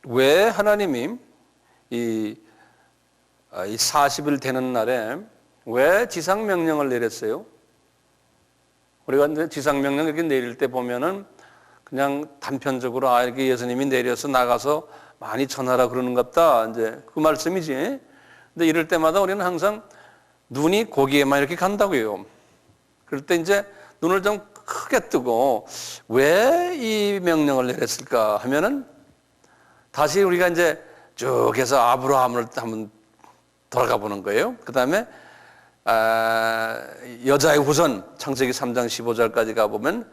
왜 하나님이 이 40일 되는 날에 왜 지상명령을 내렸어요? 우리가 이제 지상명령 이렇게 내릴 때 보면은 그냥 단편적으로 이렇게 예수님이 내려서 나가서 많이 전하라 그러는갑다. 이제 그 말씀이지. 근데 이럴 때마다 우리는 항상 눈이 거기에만 이렇게 간다고요. 그럴 때 이제 눈을 좀 크게 뜨고 왜 이 명령을 내렸을까 하면은 다시 우리가 이제 쭉 해서 아브라함을 한번 돌아가 보는 거예요. 그 다음에 여자의 후손 창세기 3장 15절까지 가보면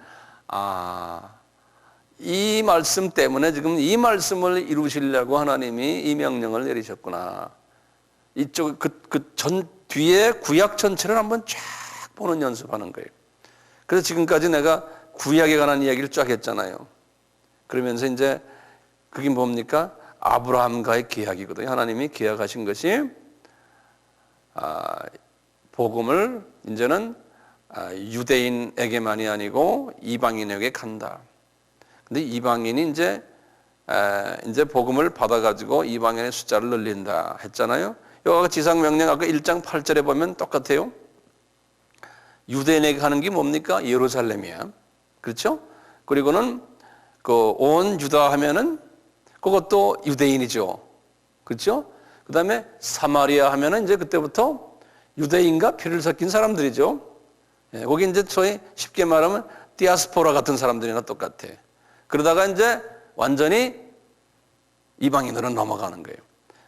이 말씀 때문에 지금 이 말씀을 이루시려고 하나님이 이 명령을 내리셨구나. 이쪽 전 뒤에 구약 전체를 한번 쫙 보는 연습하는 거예요. 그래서 지금까지 내가 구약에 관한 이야기를 쫙 했잖아요. 그러면서 이제 그게 뭡니까? 아브라함과의 계약이거든요. 하나님이 계약하신 것이 복음을 이제는 유대인에게만이 아니고 이방인에게 간다. 근데 이방인이 이제 복음을 받아가지고 이방인의 숫자를 늘린다 했잖아요. 여기 지상명령 아까 1장 8절에 보면 똑같아요. 유대인에게 가는 게 뭡니까? 예루살렘이야. 그렇죠? 그리고는 그 온 유다 하면은 그것도 유대인이죠. 그렇죠? 그 다음에 사마리아 하면은 이제 그때부터 유대인과 피를 섞인 사람들이죠. 거기 이제 저희 쉽게 말하면 디아스포라 같은 사람들이나 똑같아. 그러다가 이제 완전히 이방인으로 넘어가는 거예요.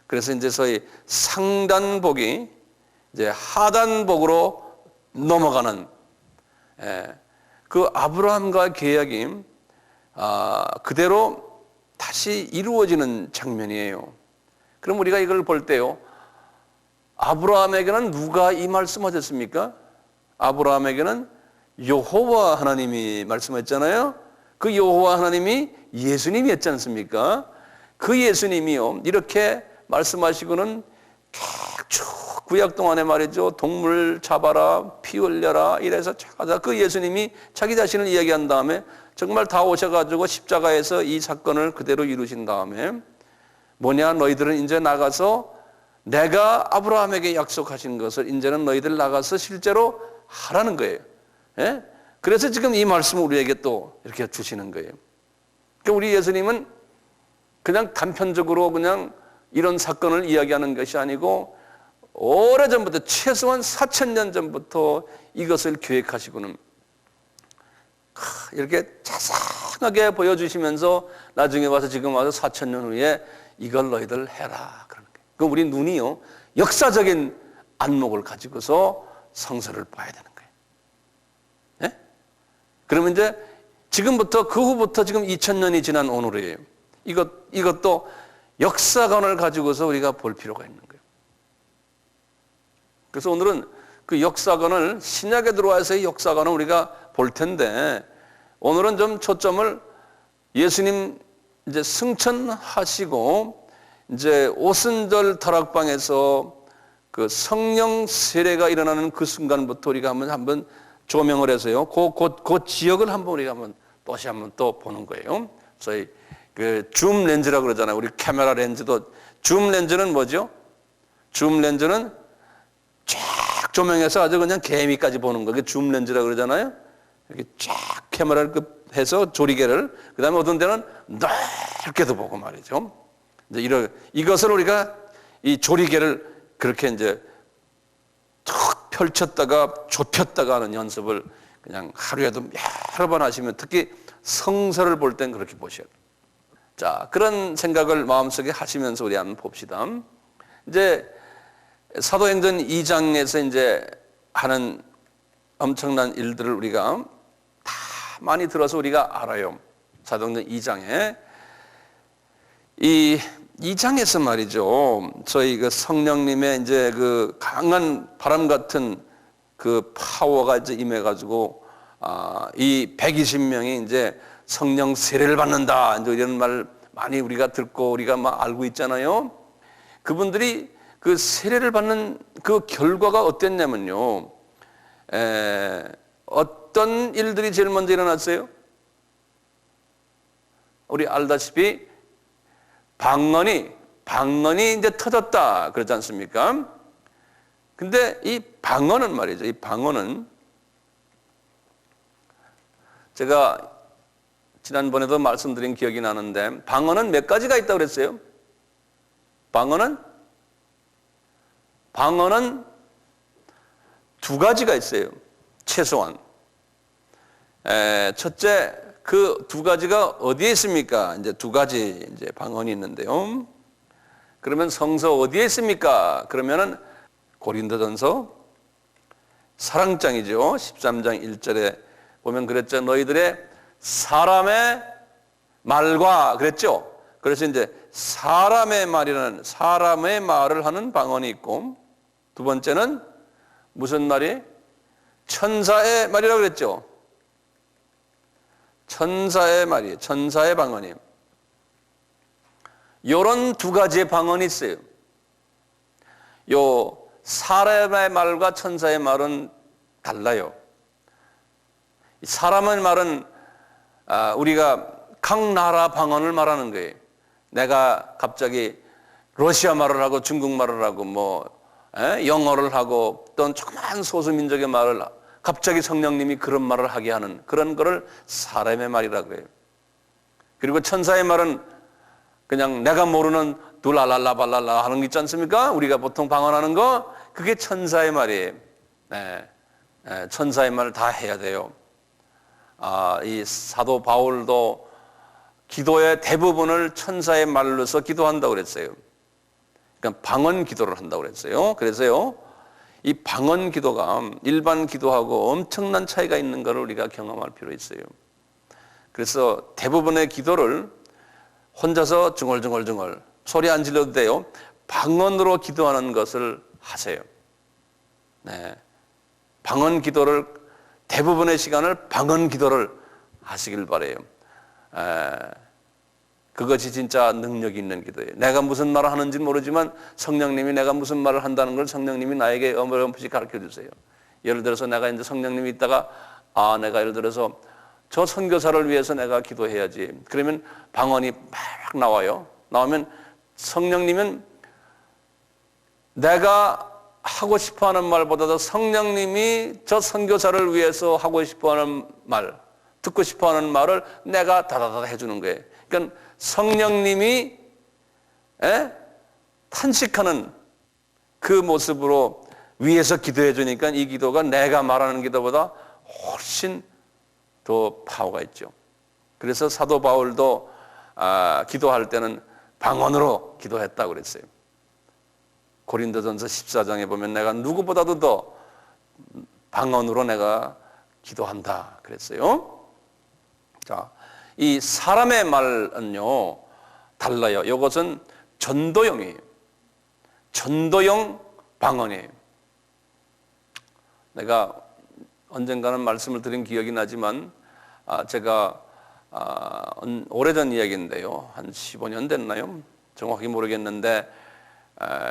그래서 이제 소위 상단복이 이제 하단복으로 넘어가는 그 아브라함과 계약이 그대로 다시 이루어지는 장면이에요. 그럼 우리가 이걸 볼 때요, 아브라함에게는 누가 이 말씀하셨습니까? 아브라함에게는 여호와 하나님이 말씀했잖아요. 그 여호와 하나님이 예수님이었지 않습니까? 그 예수님이요, 이렇게 말씀하시고는 쭉 구약 동안에 말이죠, 동물 잡아라, 피 흘려라 이래서 찾아 그 예수님이 자기 자신을 이야기한 다음에 정말 다 오셔가지고 십자가에서 이 사건을 그대로 이루신 다음에 뭐냐, 너희들은 이제 나가서 내가 아브라함에게 약속하신 것을 이제는 너희들 나가서 실제로 하라는 거예요. 예? 그래서 지금 이 말씀을 우리에게 또 이렇게 주시는 거예요. 그러니까 우리 예수님은 그냥 단편적으로 그냥 이런 사건을 이야기하는 것이 아니고 오래전부터 최소한 4,000년 전부터 이것을 계획하시고는 이렇게 자세하게 보여주시면서 나중에 와서 지금 와서 4,000년 후에 이걸 너희들 해라 그러는 거예요. 그럼 우리 눈이요, 역사적인 안목을 가지고서 성서를 봐야 되는 거예요. 네? 그러면 이제 지금부터 그 후부터 지금 2000년이 지난 오늘이에요. 이것도 역사관을 가지고서 우리가 볼 필요가 있는 거예요. 그래서 오늘은 그 역사관을, 신약에 들어와서의 역사관을 우리가 볼 텐데, 오늘은 좀 초점을 예수님 이제 승천하시고 이제 오순절 다락방에서 그 성령 세례가 일어나는 그 순간부터 우리가 한번 조명을 해서요, 그 지역을 한번 우리가 다시 한번 또 보는 거예요. 저희 그 줌 렌즈라고 그러잖아요. 우리 카메라 렌즈도 줌 렌즈는 뭐죠? 줌 렌즈는 쫙 조명해서 아주 그냥 개미까지 보는 거. 그게 줌 렌즈라고 그러잖아요. 이렇게 쫙 카메라를 해서 조리개를, 그 다음에 어떤 데는 넓게도 보고 말이죠. 이제 이것을 우리가 이 조리개를 그렇게 이제 툭 펼쳤다가 좁혔다가 하는 연습을 그냥 하루에도 여러 번 하시면, 특히 성서를 볼 땐 그렇게 보셔야 돼요. 자, 그런 생각을 마음속에 하시면서 우리 한번 봅시다. 이제 사도행전 2장에서 이제 하는 엄청난 일들을 우리가 다 많이 들어서 우리가 알아요. 사도행전 2장에 이 2장에서 말이죠, 저희 그 성령님의 이제 그 강한 바람 같은 그 파워가 이제 임해가지고 이 120명이 이제 성령 세례를 받는다, 이제 이런 말 많이 우리가 듣고 우리가 막 알고 있잖아요. 그분들이 그 세례를 받는 그 결과가 어땠냐면요, 어떤 일들이 제일 먼저 일어났어요? 우리 알다시피 방언이 이제 터졌다 그러지 않습니까? 근데 이 방언은 말이죠. 이 방언은 제가 지난번에도 말씀드린 기억이 나는데 방언은 몇 가지가 있다고 그랬어요? 방언은 두 가지가 있어요. 최소한. 첫째, 그 두 가지가 어디에 있습니까? 이제 두 가지 이제 방언이 있는데요. 그러면 성서 어디에 있습니까? 그러면은 고린도전서 사랑장이죠. 13장 1절에 보면 그랬죠. 너희들의 사람의 말과 그랬죠. 그래서 이제 사람의 말을 하는 방언이 있고, 두 번째는 무슨 말이? 천사의 말이라고 그랬죠. 천사의 말이, 천사의 방언이. 이런 두 가지의 방언이 있어요. 요 사람의 말과 천사의 말은 달라요. 사람의 말은 우리가 각 나라 방언을 말하는 거예요. 내가 갑자기 러시아 말을 하고 중국 말을 하고 영어를 하고 또는 조그만 소수민족의 말을 갑자기 성령님이 그런 말을 하게 하는 그런 거를 사람의 말이라고 그래요. 그리고 천사의 말은 그냥 내가 모르는 둘랄랄라발랄라 하는 거 있지 않습니까? 우리가 보통 방언하는 거 그게 천사의 말이에요. 천사의 말을 다 해야 돼요. 이 사도 바울도 기도의 대부분을 천사의 말로서 기도한다고 그랬어요. 그러니까 방언 기도를 한다고 그랬어요. 그래서요, 이 방언 기도가 일반 기도하고 엄청난 차이가 있는 것을 우리가 경험할 필요가 있어요. 그래서 대부분의 기도를 혼자서 중얼중얼 소리 안 질러도 돼요. 방언으로 기도하는 것을 하세요. 방언 기도를 대부분의 시간을 방언 기도를 하시길 바라요. 그것이 진짜 능력이 있는 기도예요. 내가 무슨 말을 하는지 모르지만 성령님이 내가 무슨 말을 한다는 걸 성령님이 나에게 어렴풋이 가르쳐 주세요. 예를 들어서 내가 이제 성령님이 있다가 내가 예를 들어서 저 선교사를 위해서 내가 기도해야지. 그러면 방언이 막 나와요. 나오면 성령님은 내가 하고 싶어하는 말보다도 성령님이 저 선교사를 위해서 하고 싶어하는 말, 듣고 싶어하는 말을 내가 다다다 해주는 거예요. 그러니까 성령님이 탄식하는 그 모습으로 위에서 기도해 주니까 이 기도가 내가 말하는 기도보다 훨씬 더 파워가 있죠. 그래서 사도 바울도 기도할 때는 방언으로 기도했다고 그랬어요. 고린도전서 14장에 보면 내가 누구보다도 더 방언으로 내가 기도한다 그랬어요. 자, 이 사람의 말은요 달라요. 이것은 전도형이에요. 전도형 방언이에요. 내가 언젠가는 말씀을 드린 기억이 나지만 제가 오래전 이야기인데요. 한 15년 됐나요? 정확히 모르겠는데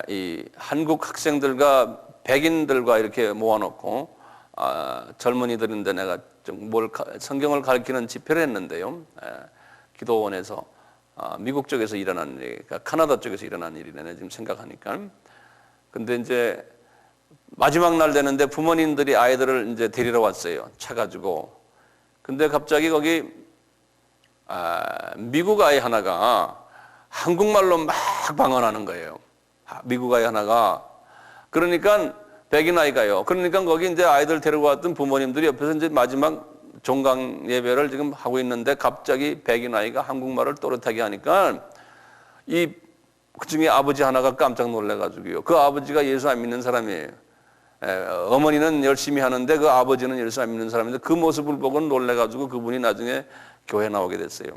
이 한국 학생들과 백인들과 이렇게 모아놓고 젊은이들인데 내가 좀 성경을 가르치는 집회를 했는데요. 기도원에서 미국 쪽에서 일어난 일, 그러니까 카나다 쪽에서 일어난 일이네 지금 생각하니까. 근데 이제 마지막 날 되는데 부모님들이 아이들을 이제 데리러 왔어요. 차 가지고. 근데 갑자기 거기 미국 아이 하나가 한국말로 막 방언하는 거예요. 미국 아이 하나가. 그러니까 백인 아이가요. 그러니까 거기 이제 아이들 데리고 왔던 부모님들이 옆에서 이제 마지막 종강 예배를 지금 하고 있는데 갑자기 백인 아이가 한국말을 또렷하게 하니까 그 중에 아버지 하나가 깜짝 놀래가지고요. 그 아버지가 예수 안 믿는 사람이에요. 어머니는 열심히 하는데 그 아버지는 예수 안 믿는 사람인데 그 모습을 보고 놀래가지고 그분이 나중에 교회 나오게 됐어요.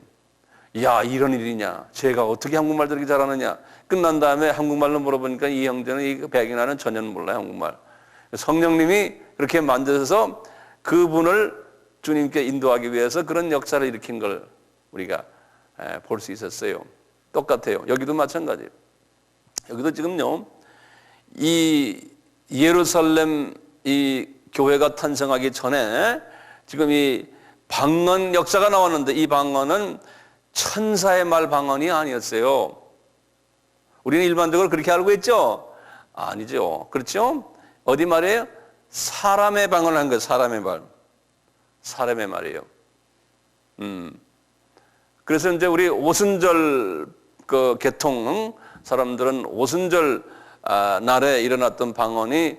야, 이런 일이냐? 제가 어떻게 한국말 저렇게 잘하느냐? 끝난 다음에 한국말로 물어보니까 이 형제는 이 백인아는 전혀 몰라요, 한국말. 성령님이 그렇게 만드셔서 그분을 주님께 인도하기 위해서 그런 역사를 일으킨 걸 우리가 볼 수 있었어요. 똑같아요. 여기도 마찬가지예요. 여기도 지금요, 이 예루살렘 이 교회가 탄생하기 전에 지금 이 방언 역사가 나왔는데 이 방언은 천사의 말 방언이 아니었어요. 우리는 일반적으로 그렇게 알고 있죠? 아니죠. 그렇죠? 어디 말이에요? 사람의 방언을 한 거예요. 사람의 말. 사람의 말이에요. 그래서 이제 우리 오순절 그 계통 사람들은 오순절 날에 일어났던 방언이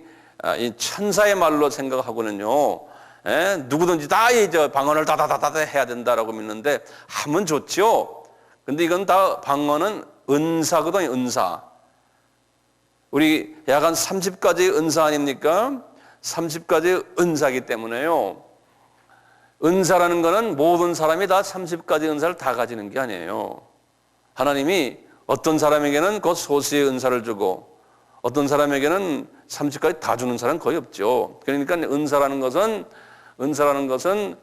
이 천사의 말로 생각하고는요. 누구든지 다 이제 방언을 다다다다 해야 된다라고 믿는데 하면 좋죠. 근데 이건 다 방언은 은사거든요. 은사. 우리 약 한 30가지 은사 아닙니까? 30가지 은사이기 때문에요. 은사라는 거는 모든 사람이 다 30가지 은사를 다 가지는 게 아니에요. 하나님이 어떤 사람에게는 그 소수의 은사를 주고 어떤 사람에게는 30가지 다 주는 사람은 거의 없죠. 그러니까 은사라는 것은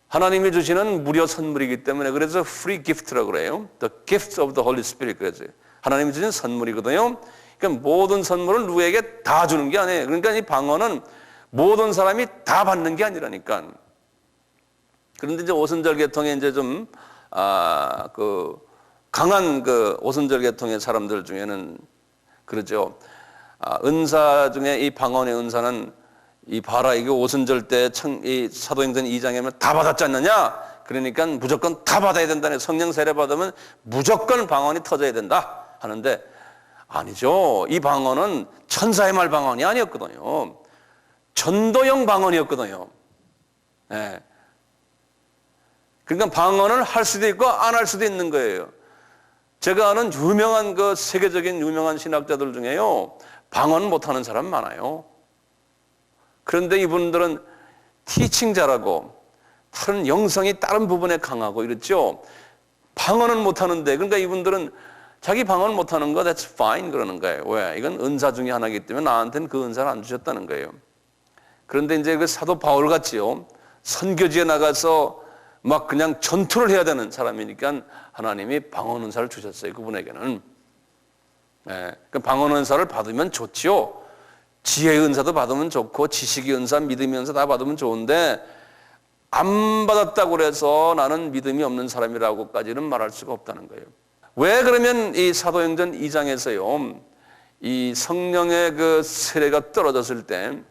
하나님이 주시는 무료 선물이기 때문에 그래서 free gift라고 그래요. The gift of the Holy Spirit. 그래서 하나님이 주신 선물이거든요. 그러니까 모든 선물을 누구에게 다 주는 게 아니에요. 그러니까 이 방언은 모든 사람이 다 받는 게 아니라니까. 그런데 이제 오순절 계통에 이제 좀 강한 그 오순절 계통의 사람들 중에는 그러죠. 은사 중에 이 방언의 은사는 이 봐라 이게 오순절 때 이 사도행전 2장에 다 받았지 않느냐? 그러니까 무조건 다 받아야 된다네. 성령 세례 받으면 무조건 방언이 터져야 된다 하는데 아니죠. 이 방언은 천사의 말 방언이 아니었거든요. 전도형 방언이었거든요. 네. 그러니까 방언을 할 수도 있고 안 할 수도 있는 거예요. 제가 아는 유명한 그 세계적인 유명한 신학자들 중에요. 방언 못하는 사람 많아요. 그런데 이분들은 티칭 잘하고 다른 영성이 다른 부분에 강하고 이렇죠. 방언은 못하는데 그러니까 이분들은 자기 방언 못하는 거 that's fine 그러는 거예요. 왜? 이건 은사 중에 하나이기 때문에 나한테는 그 은사를 안 주셨다는 거예요. 그런데 이제 그 사도 바울 같지요. 선교지에 나가서 막 그냥 전투를 해야 되는 사람이니까 하나님이 방언 은사를 주셨어요. 그분에게는. 네. 그 방언 은사를 받으면 좋지요. 지혜의 은사도 받으면 좋고 지식의 은사, 믿음의 은사 다 받으면 좋은데 안 받았다고 해서 나는 믿음이 없는 사람이라고까지는 말할 수가 없다는 거예요. 왜 그러면 이 사도행전 2장에서요. 이 성령의 그 세례가 떨어졌을 때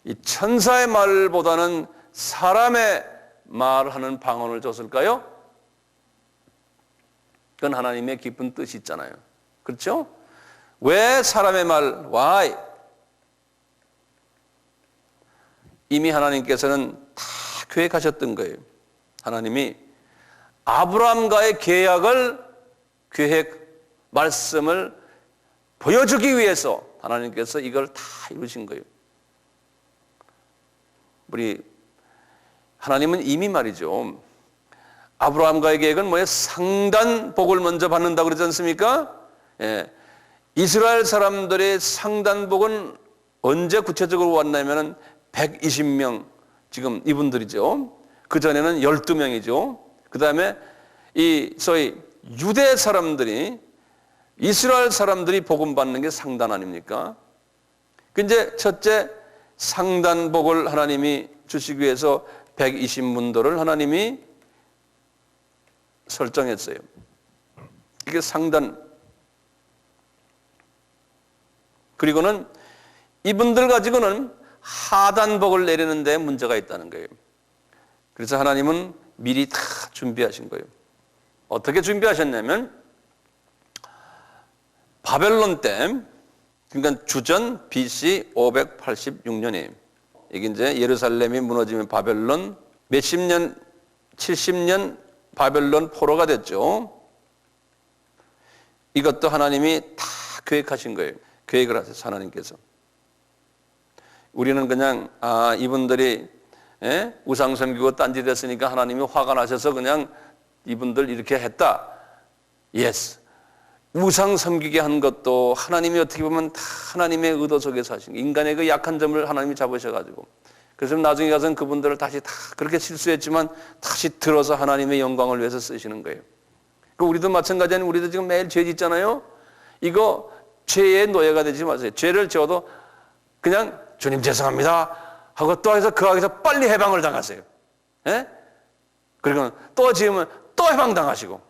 이 천사의 말보다는 사람의 말하는 방언을 줬을까요? 그건 하나님의 깊은 뜻이 있잖아요. 그렇죠? 왜 사람의 말? Why? 이미 하나님께서는 다 계획하셨던 거예요. 하나님이 아브라함과의 계획, 말씀을 보여주기 위해서 하나님께서 이걸 다 이루신 거예요. 우리 하나님은 이미 말이죠. 아브라함과의 계획은 뭐예요? 상단복을 먼저 받는다고 그러지 않습니까? 예. 이스라엘 사람들의 상단복은 언제 구체적으로 왔냐면은 120명 지금 이분들이죠. 그 전에는 12명이죠. 그 다음에 이 소위 유대 사람들이 이스라엘 사람들이 복음 받는 게 상단 아닙니까? 근데 첫째 상단복을 하나님이 주시기 위해서 120문도를 하나님이 설정했어요. 이게 상단. 그리고는 이분들 가지고는 하단복을 내리는 데 문제가 있다는 거예요. 그래서 하나님은 미리 다 준비하신 거예요. 어떻게 준비하셨냐면 바벨론 때 그러니까 주전 BC 586년이에요. 이게 이제 예루살렘이 무너지면 바벨론 몇십 년 70년 바벨론 포로가 됐죠. 이것도 하나님이 다 계획하신 거예요. 계획을 하세요. 하나님께서. 우리는 그냥 이분들이 우상 섬기고 딴짓 했으니까 하나님이 화가 나셔서 그냥 이분들 이렇게 했다. Yes. 우상 섬기게 한 것도 하나님이 어떻게 보면 다 하나님의 의도 속에서 하신 거예요. 인간의 그 약한 점을 하나님이 잡으셔가지고. 그래서 나중에 가서는 그분들을 다시 다 그렇게 실수했지만 다시 들어서 하나님의 영광을 위해서 쓰시는 거예요. 우리도 마찬가지 아니에요. 우리도 지금 매일 죄 짓잖아요. 이거 죄의 노예가 되지 마세요. 죄를 지어도 그냥 주님 죄송합니다 하고 또 해서 그 안에서 빨리 해방을 당하세요. 예? 그리고 또 지으면 또 해방당하시고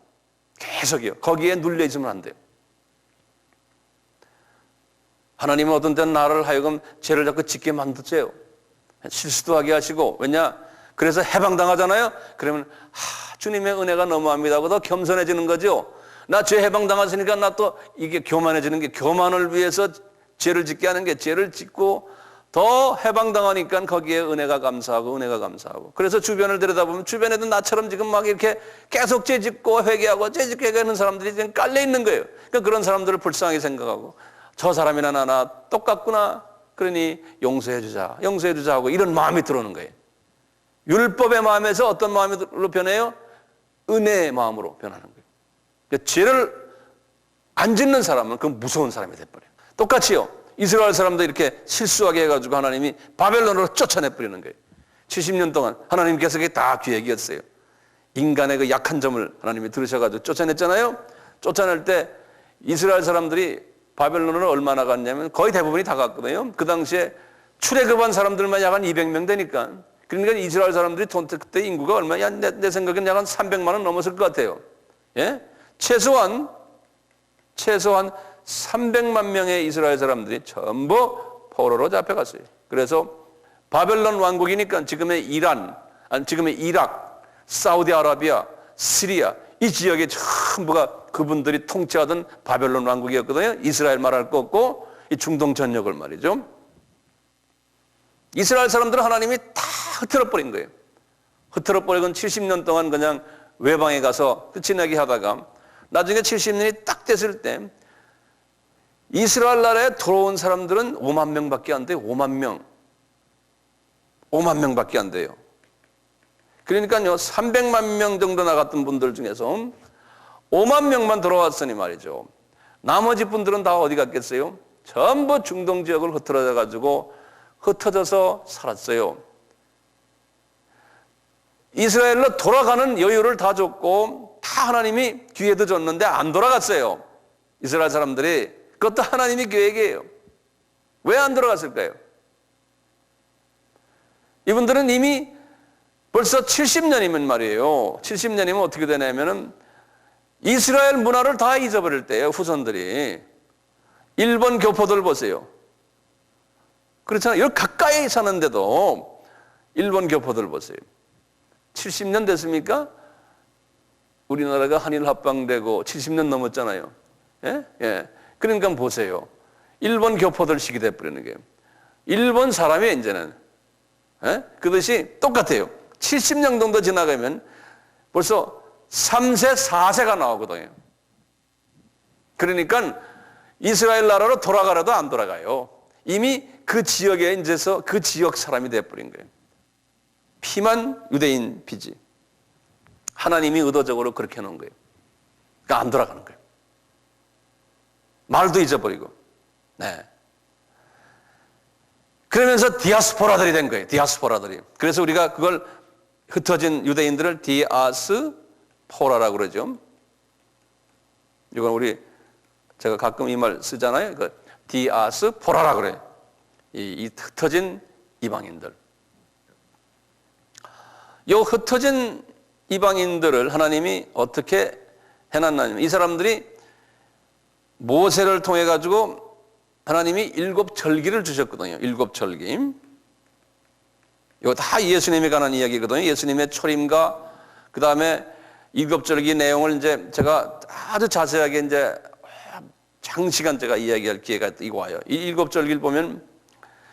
계속이요. 거기에 눌려 있으면 안 돼요. 하나님은 어떤 때는 나를 하여금 죄를 자꾸 짓게 만드세요. 실수도 하게 하시고. 왜냐? 그래서 해방당하잖아요. 그러면 주님의 은혜가 너무합니다 하고 더 겸손해지는 거죠. 나 죄 해방당했으니까 나 또 이게 교만해지는 게, 교만을 위해서 죄를 짓게 하는 게, 죄를 짓고 더 해방당하니까 거기에 은혜가 감사하고 은혜가 감사하고. 그래서 주변을 들여다보면 주변에도 나처럼 지금 막 이렇게 계속 죄 짓고 회개하고 죄 짓고 회개하는 사람들이 지금 깔려 있는 거예요. 그러니까 그런 사람들을 불쌍하게 생각하고 저 사람이나 나나 똑같구나. 그러니 용서해 주자 하고 이런 마음이 들어오는 거예요. 율법의 마음에서 어떤 마음으로 변해요? 은혜의 마음으로 변하는 거예요. 그러니까 죄를 안 짓는 사람은 그건 무서운 사람이 돼버려요. 똑같이요. 이스라엘 사람도 이렇게 실수하게 해가지고 하나님이 바벨론으로 쫓아내버리는 거예요. 70년 동안 하나님께서 그게 다 계획이었어요. 인간의 그 약한 점을 하나님이 들으셔가지고 쫓아냈잖아요. 쫓아낼 때 이스라엘 사람들이 바벨론으로 얼마나 갔냐면 거의 대부분이 다 갔거든요. 그 당시에 출애굽한 사람들만 약 한 200명 되니까. 그러니까 이스라엘 사람들이 그때 인구가 얼마냐? 내 생각엔 약 한 300만 원 넘었을 것 같아요. 예? 최소한 300만 명의 이스라엘 사람들이 전부 포로로 잡혀갔어요. 그래서 바벨론 왕국이니까 지금의 이란, 아니 지금의 이락, 사우디아라비아, 시리아 이 지역에 전부가 그분들이 통치하던 바벨론 왕국이었거든요. 이스라엘 말할 거 없고 이 중동 전역을 말이죠. 이스라엘 사람들은 하나님이 다 흐트러버린 거예요. 흐트러버리고 70년 동안 그냥 외방에 가서 끝이 나게 하다가 나중에 70년이 딱 됐을 때 이스라엘 나라에 들어온 사람들은 5만 명밖에 안 돼요. 5만 명. 5만 명밖에 안 돼요. 그러니까요, 300만 명 정도 나갔던 분들 중에서 5만 명만 들어왔으니 말이죠. 나머지 분들은 다 어디 갔겠어요? 전부 중동 지역을 흩어져서 살았어요. 이스라엘로 돌아가는 여유를 다 줬고 다 하나님이 기회도 줬는데 안 돌아갔어요. 이스라엘 사람들이. 그것도 하나님의 계획이에요. 왜 안 돌아갔을까요? 이분들은 이미 벌써 70년이면 말이에요. 70년이면 어떻게 되냐면은 이스라엘 문화를 다 잊어버릴 때예요. 후손들이. 일본 교포들 보세요. 그렇잖아요. 여기 가까이 사는데도 일본 교포들 보세요. 70년 됐습니까? 우리나라가 한일 합방되고 70년 넘었잖아요. 예? 예. 그러니까 보세요. 일본 교포들 시기 돼버리는 게. 일본 사람이 이제는. 예? 그것이 똑같아요. 70년 정도 지나가면 벌써 3세, 4세가 나오거든요. 그러니까 이스라엘 나라로 돌아가라도 안 돌아가요. 이미 그 지역에 이제서 그 지역 사람이 돼버린 거예요. 피만 유대인 피지. 하나님이 의도적으로 그렇게 해놓은 거예요. 그러니까 안 돌아가는 거예요. 말도 잊어버리고. 네. 그러면서 디아스포라들이 된 거예요. 디아스포라들이. 그래서 우리가 그걸 흩어진 유대인들을 디아스포라라고 그러죠. 이건 제가 가끔 이 말 쓰잖아요. 그 디아스포라라고 그래요. 이 흩어진 이방인들. 이 흩어진 이방인들을 하나님이 어떻게 해놨냐면 이 사람들이 모세를 통해 가지고 하나님이 7절기를 주셨거든요. 7절기. 이거 다 예수님에 관한 이야기거든요. 예수님의 초림과 그 다음에 7절기 내용을 이제 제가 아주 자세하게 이제 장시간 제가 이야기할 기회가 이거 와요. 이 7절기를 보면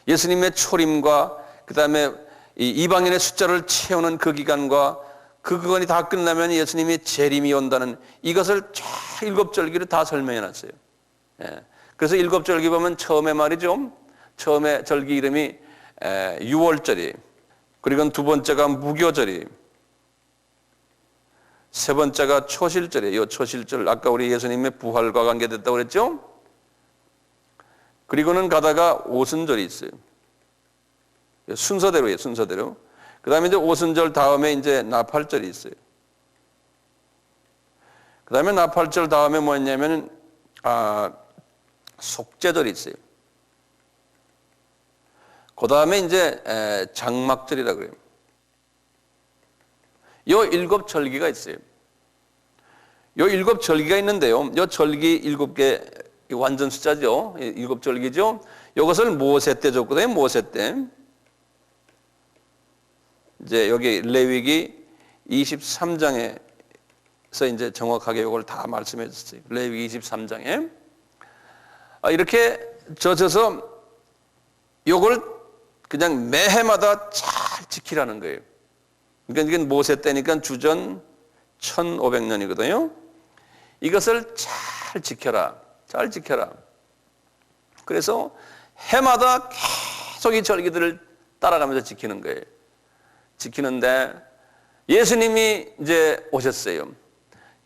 예수님의 초림과 그 다음에 이방인의 숫자를 채우는 그 기간과 그 기간이 다 끝나면 예수님이 재림이 온다는 이것을 쫙 7절기를 다 설명해 놨어요. 예. 그래서 7절기 보면 처음에 말이죠. 처음에 절기 이름이 유월절이, 그리고 두 번째가 무교절이, 세 번째가 초실절이에요. 이 초실절, 아까 우리 예수님의 부활과 관계됐다고 그랬죠. 그리고는 가다가 오순절이 있어요. 순서대로예요, 순서대로. 그 다음에 이제 오순절 다음에 이제 나팔절이 있어요. 그 다음에 나팔절 다음에 뭐였냐면, 속죄절이 있어요. 그 다음에 이제 장막절이라고 그래요. 요 7절기가 있어요. 요 7절기가 있는데요. 요 절기 7개 이 완전 숫자죠. 7절기죠. 이것을 모세 때 줬거든요. 모세 때. 이제 여기 레위기 23장에서 이제 정확하게 이걸 다 말씀해 줬어요. 레위기 23장에. 이렇게 져서 이걸 그냥 매해마다 잘 지키라는 거예요. 그러니까 이게 모세 때니까 주전 1500년이거든요. 이것을 잘 지켜라. 잘 지켜라. 그래서 해마다 계속 이 절기들을 따라가면서 지키는 거예요. 지키는데 예수님이 이제 오셨어요.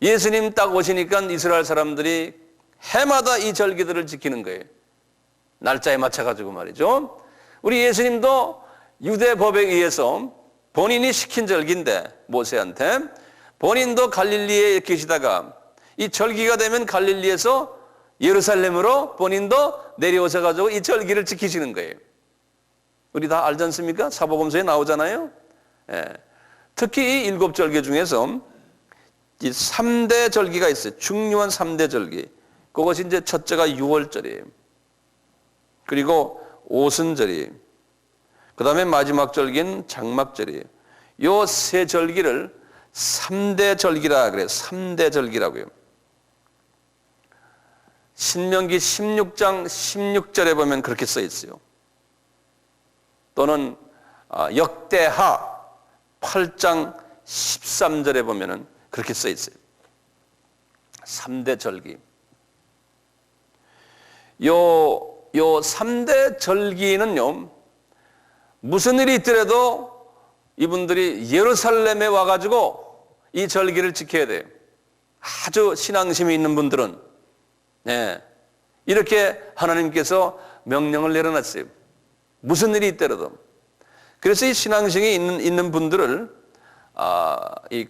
예수님 딱 오시니까 이스라엘 사람들이 해마다 이 절기들을 지키는 거예요. 날짜에 맞춰가지고 말이죠. 우리 예수님도 유대 법에 의해서 본인이 시킨 절기인데 모세한테 본인도 갈릴리에 계시다가 이 절기가 되면 갈릴리에서 예루살렘으로 본인도 내려오셔가지고 이 절기를 지키시는 거예요. 우리 다 알지 않습니까? 사복음서에 나오잖아요. 예. 특히 이 7절기 중에서 이 3대 절기가 있어요. 중요한 3대 절기. 그것이 이제 첫째가 6월절이에요. 그리고 오순절이, 그 다음에 마지막 절기는 장막절이에요. 요 세 절기를 3대 절기라 그래요. 3대 절기라고요. 신명기 16장 16절에 보면 그렇게 써 있어요. 또는 역대하 8장 13절에 보면은 그렇게 써 있어요. 3대 절기. 요 3대 절기는요, 무슨 일이 있더라도 이분들이 예루살렘에 와가지고 이 절기를 지켜야 돼요. 아주 신앙심이 있는 분들은. 네. 이렇게 하나님께서 명령을 내려놨어요. 무슨 일이 있더라도. 그래서 이 신앙심이 있는 분들을, 이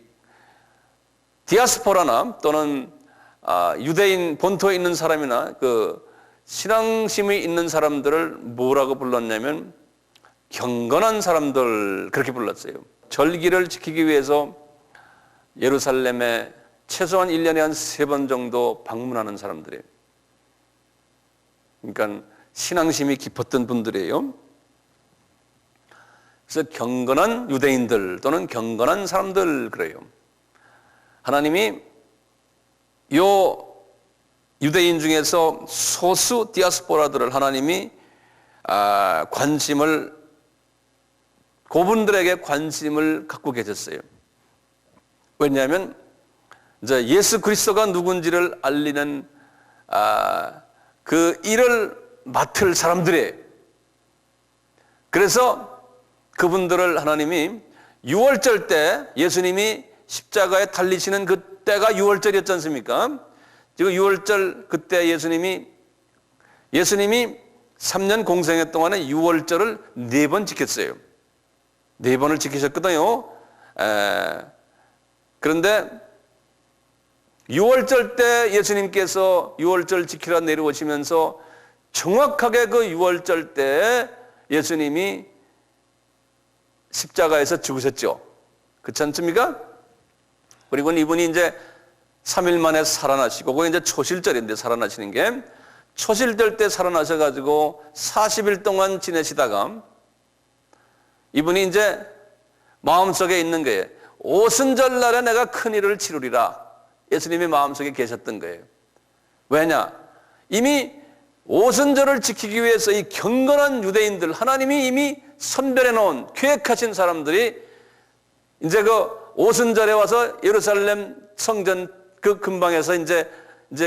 디아스포라나 또는 유대인 본토에 있는 사람이나 그 신앙심이 있는 사람들을 뭐라고 불렀냐면 경건한 사람들, 그렇게 불렀어요. 절기를 지키기 위해서 예루살렘에 최소한 1년에 한 3번 정도 방문하는 사람들이에요. 그러니까 신앙심이 깊었던 분들이에요. 그래서 경건한 유대인들 또는 경건한 사람들 그래요. 하나님이 요 유대인 중에서 소수 디아스포라들을 하나님이 그분들에게 관심을 갖고 계셨어요. 왜냐하면 이제 예수 그리스도가 누군지를 알리는 그 일을 맡을 사람들이에요. 그래서 그분들을 하나님이 6월절 때 예수님이 십자가에 달리시는 그 때가 6월절이었지 않습니까? 지금 6월절 그때 예수님이 3년 공생애 동안에 6월절을 4번 지켰어요. 4번을 지키셨거든요. 그런데 6월절 때 예수님께서 6월절 지키라 내려오시면서 정확하게 그 6월절 때 예수님이 십자가에서 죽으셨죠. 그렇지 않습니까? 그리고 이분이 이제 3일 만에 살아나시고, 그게 이제 초실절인데 살아나시는 게, 초실절 때 살아나셔가지고 40일 동안 지내시다가 이분이 이제 마음속에 있는 거예요. 오순절 날에 내가 큰 일을 치르리라. 예수님이 마음속에 계셨던 거예요. 왜냐? 이미 오순절을 지키기 위해서 이 경건한 유대인들, 하나님이 이미 선별해 놓은, 계획하신 사람들이 이제 그 오순절에 와서 예루살렘 성전 그 근방에서 이제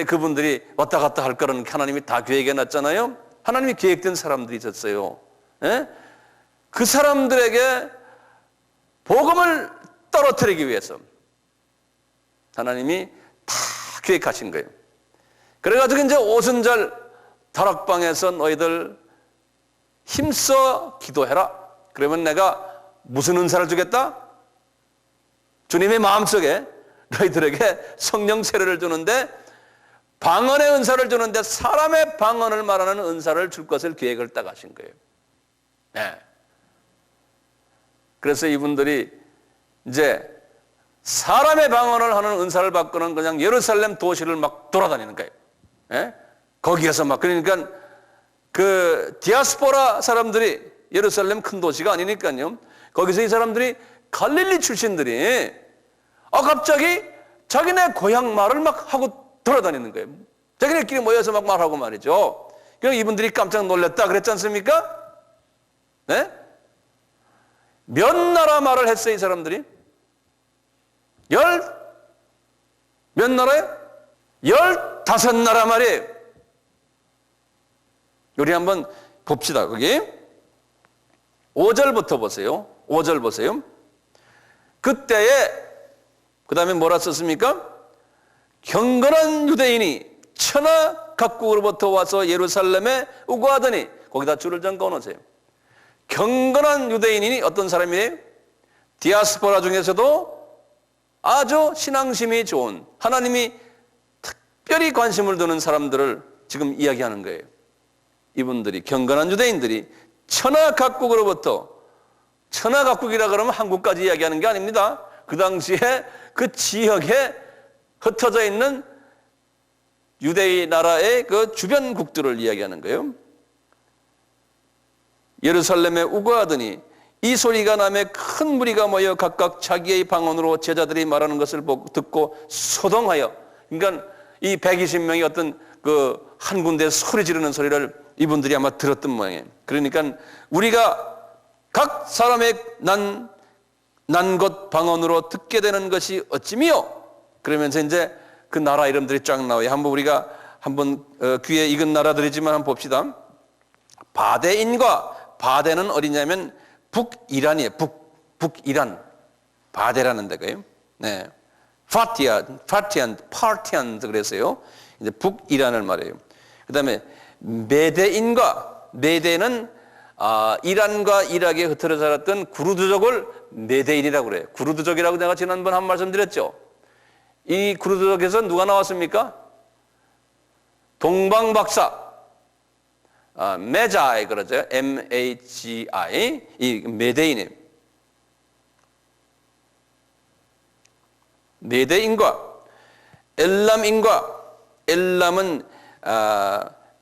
그분들이 왔다 갔다 할 거라는 하나님이 다 계획해 놨잖아요. 하나님이 계획된 사람들이 있었어요. 예? 그 사람들에게 복음을 떨어뜨리기 위해서 하나님이 다 계획하신 거예요. 그래가지고 이제 오순절 다락방에서 너희들 힘써 기도해라. 그러면 내가 무슨 은사를 주겠다? 주님의 마음속에 너희들에게 성령 세례를 주는데, 방언의 은사를 주는데 사람의 방언을 말하는 은사를 줄 것을 계획을 딱 하신 거예요. 네. 그래서 이분들이 이제 사람의 방언을 하는 은사를 받고는 그냥 예루살렘 도시를 막 돌아다니는 거예요. 네? 거기에서 막 그러니까 그 디아스포라 사람들이 예루살렘 큰 도시가 아니니까요. 거기서 이 사람들이 갈릴리 출신들이 갑자기 자기네 고향 말을 막 하고 돌아다니는 거예요. 자기네끼리 모여서 막 말하고 말이죠. 그럼 이분들이 깜짝 놀랐다 그랬지 않습니까? 네? 몇 나라 말을 했어요, 이 사람들이? 몇 나라요? 15나라 말이에요. 우리 한번 봅시다, 거기. 5절부터 보세요. 5절 보세요. 그때에, 그 다음에 뭐라 썼습니까? 경건한 유대인이 천하 각국으로부터 와서 예루살렘에 우거하더니, 거기다 줄을 좀 꺼놓으세요. 경건한 유대인이 어떤 사람이에요? 디아스포라 중에서도 아주 신앙심이 좋은, 하나님이 특별히 관심을 두는 사람들을 지금 이야기하는 거예요. 이분들이, 경건한 유대인들이 천하 각국으로부터, 천하 각국이라 그러면 한국까지 이야기하는 게 아닙니다. 그 당시에 그 지역에 흩어져 있는 유대인 나라의 그 주변국들을 이야기하는 거예요. 예루살렘에 우거하더니 이 소리가 나매 큰 무리가 모여 각각 자기의 방언으로 제자들이 말하는 것을 듣고 소동하여, 그러니까 이 120명이 어떤 그 한 군데 소리 지르는 소리를 이분들이 아마 들었던 모양이에요. 그러니까 우리가 각 사람의 난 것 방언으로 듣게 되는 것이 어찌미요? 그러면서 이제 그 나라 이름들이 쫙 나와요. 한번 우리가 귀에 익은 나라들이지만 한번 봅시다. 바데인과, 바데는 어디냐면 북이란이에요. 북이란. 바데라는 데가요. 네. 파티안 그랬어요. 이제 북이란을 말해요. 그 다음에 메데인과, 메데는 이란과 이락에 흩어져 살았던 구르드족을 메데인이라고 그래요. 구르드족이라고 내가 지난번 한 말씀 드렸죠. 이 구르드족에서 누가 나왔습니까? 동방박사, 메자이 그러죠. M-A-G-I, 이 메데인이에요. 메데인과 엘람인과, 엘람은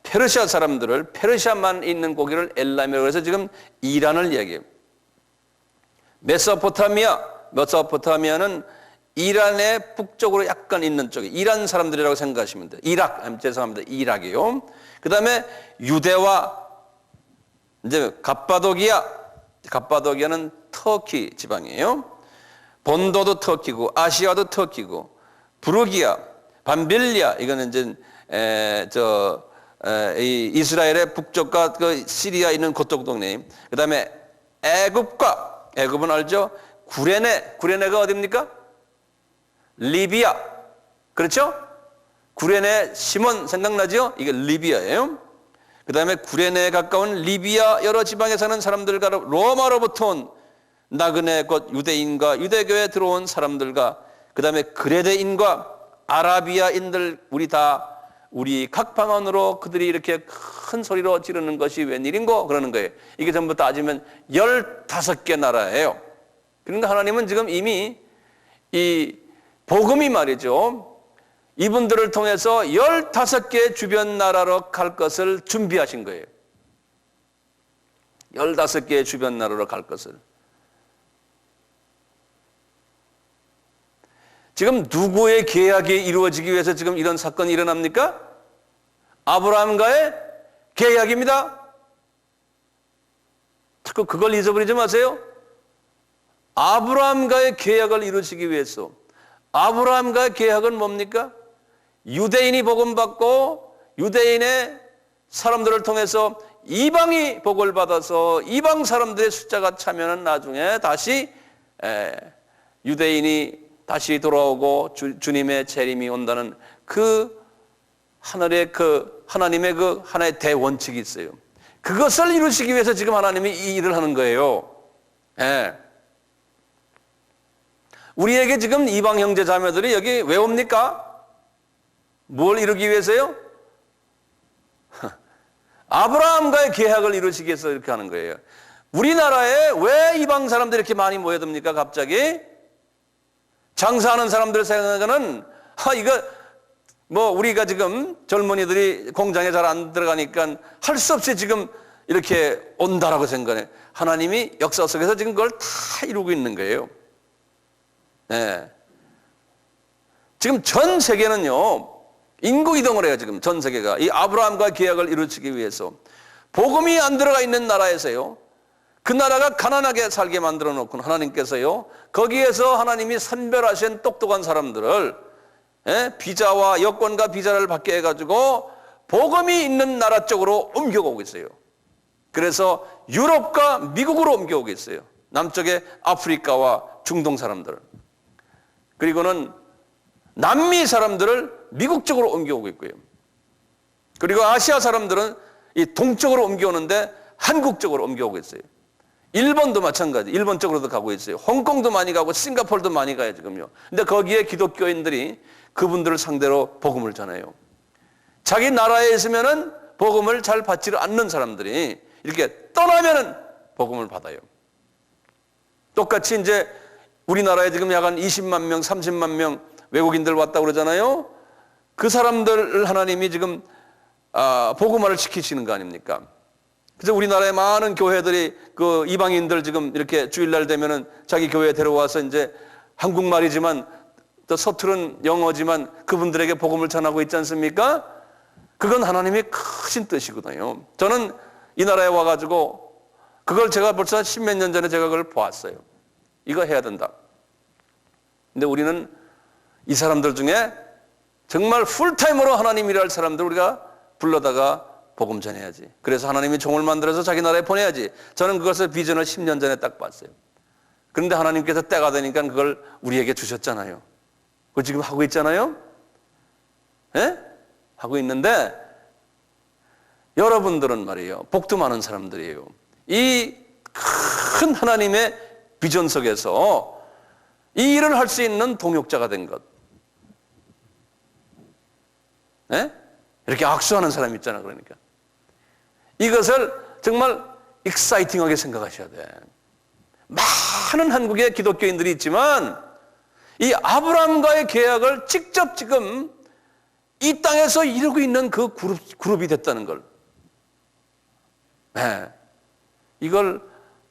페르시아 사람들을, 페르시아만 있는 고기를 엘람이라고 해서 지금 이란을 이야기해요. 메소포타미아는 이란의 북쪽으로 약간 있는 쪽에 이란 사람들이라고 생각하시면 돼요. 죄송합니다. 이락이요. 그 다음에 유대와 이제 갑바도기아는 터키 지방이에요. 본도도 터키고 아시아도 터키고, 부르기아, 밤빌리아 이거는 이제 이스라엘의 북쪽과 그 시리아 있는 그쪽 동네. 그 다음에 애굽은 알죠? 구레네가 어디입니까? 리비아. 그렇죠? 구레네 시몬 생각나죠? 이게 리비아예요. 그 다음에 구레네에 가까운 리비아 여러 지방에 사는 사람들과 로마로부터 온 나그네 곧 유대인과 유대교에 들어온 사람들과, 그 다음에 그레데인과 아라비아인들, 우리 각 방언으로 그들이 이렇게 큰 소리로 지르는 것이 웬일인고 그러는 거예요. 이게 전부 따지면 15개 나라예요. 그러니까 하나님은 지금 이미 이 복음이 말이죠, 이분들을 통해서 15개 주변 나라로 갈 것을 준비하신 거예요. 15개의 주변 나라로 갈 것을. 지금 누구의 계약이 이루어지기 위해서 지금 이런 사건이 일어납니까? 아브라함과의 계약입니다. 자꾸 그걸 잊어버리지 마세요. 아브라함과의 계약을 이루시기 위해서. 아브라함과의 계약은 뭡니까? 유대인이 복음받고 유대인의 사람들을 통해서 이방이 복을 받아서 이방 사람들의 숫자가 차면은 나중에 다시 유대인이 다시 돌아오고 주님의 재림이 온다는 그 하늘의 하나님의 그 하나의 대원칙이 있어요. 그것을 이루시기 위해서 지금 하나님이 이 일을 하는 거예요. 예. 우리에게 지금 이방 형제 자매들이 여기 왜 옵니까? 뭘 이루기 위해서요? 아브라함과의 계약을 이루시기 위해서 이렇게 하는 거예요. 우리나라에 왜 이방 사람들이 이렇게 많이 모여듭니까? 갑자기 장사하는 사람들 생각에는 이거 뭐 우리가 지금 젊은이들이 공장에 잘 안 들어가니까 할 수 없이 지금 이렇게 온다라고 생각해. 하나님이 역사 속에서 지금 그걸 다 이루고 있는 거예요. 네. 지금 전 세계는요, 인구 이동을 해요. 지금 전 세계가 이 아브라함과 계약을 이루기 위해서 복음이 안 들어가 있는 나라에서요, 그 나라가 가난하게 살게 만들어 놓고 하나님께서요, 거기에서 하나님이 선별하신 똑똑한 사람들을 비자와 여권과 비자를 받게 해가지고 복음이 있는 나라 쪽으로 옮겨오고 있어요. 그래서 유럽과 미국으로 옮겨오고 있어요. 남쪽의 아프리카와 중동 사람들, 그리고는 남미 사람들을 미국 쪽으로 옮겨오고 있고요. 그리고 아시아 사람들은 이 동쪽으로 옮겨오는데 한국 쪽으로 옮겨오고 있어요. 일본도 마찬가지, 일본 쪽으로도 가고 있어요. 홍콩도 많이 가고 싱가포르도 많이 가요 지금요. 근데 거기에 기독교인들이 그분들을 상대로 복음을 전해요. 자기 나라에 있으면은 복음을 잘 받지를 않는 사람들이 이렇게 떠나면은 복음을 받아요. 똑같이 이제 우리나라에 지금 약 한 20만 명, 30만 명 외국인들 왔다고 그러잖아요. 그 사람들을 하나님이 지금 복음화를 시키시는 거 아닙니까? 그래서 우리나라의 많은 교회들이 그 이방인들 지금 이렇게 주일날 되면은 자기 교회에 데려와서 이제 한국말이지만 또 서투른 영어지만 그분들에게 복음을 전하고 있지 않습니까? 그건 하나님의 크신 뜻이거든요. 저는 이 나라에 와가지고 그걸 제가 벌써 10몇 년 전에 제가 그걸 보았어요. 이거 해야 된다. 근데 우리는 이 사람들 중에 정말 풀타임으로 하나님 일할 사람들 우리가 불러다가 복음 전해야지. 그래서 하나님이 종을 만들어서 자기 나라에 보내야지. 저는 그것을 비전을 10년 전에 딱 봤어요. 그런데 하나님께서 때가 되니까 그걸 우리에게 주셨잖아요. 그거 지금 하고 있잖아요. 예? 하고 있는데 여러분들은 말이에요, 복도 많은 사람들이에요. 이 큰 하나님의 비전 속에서 이 일을 할 수 있는 동역자가 된 것. 예? 이렇게 악수하는 사람이 있잖아. 그러니까 이것을 정말 익사이팅하게 생각하셔야 돼. 많은 한국의 기독교인들이 있지만 이 아브라함과의 계약을 직접 지금 이 땅에서 이루고 있는 그 그룹이 됐다는 걸, 네, 이걸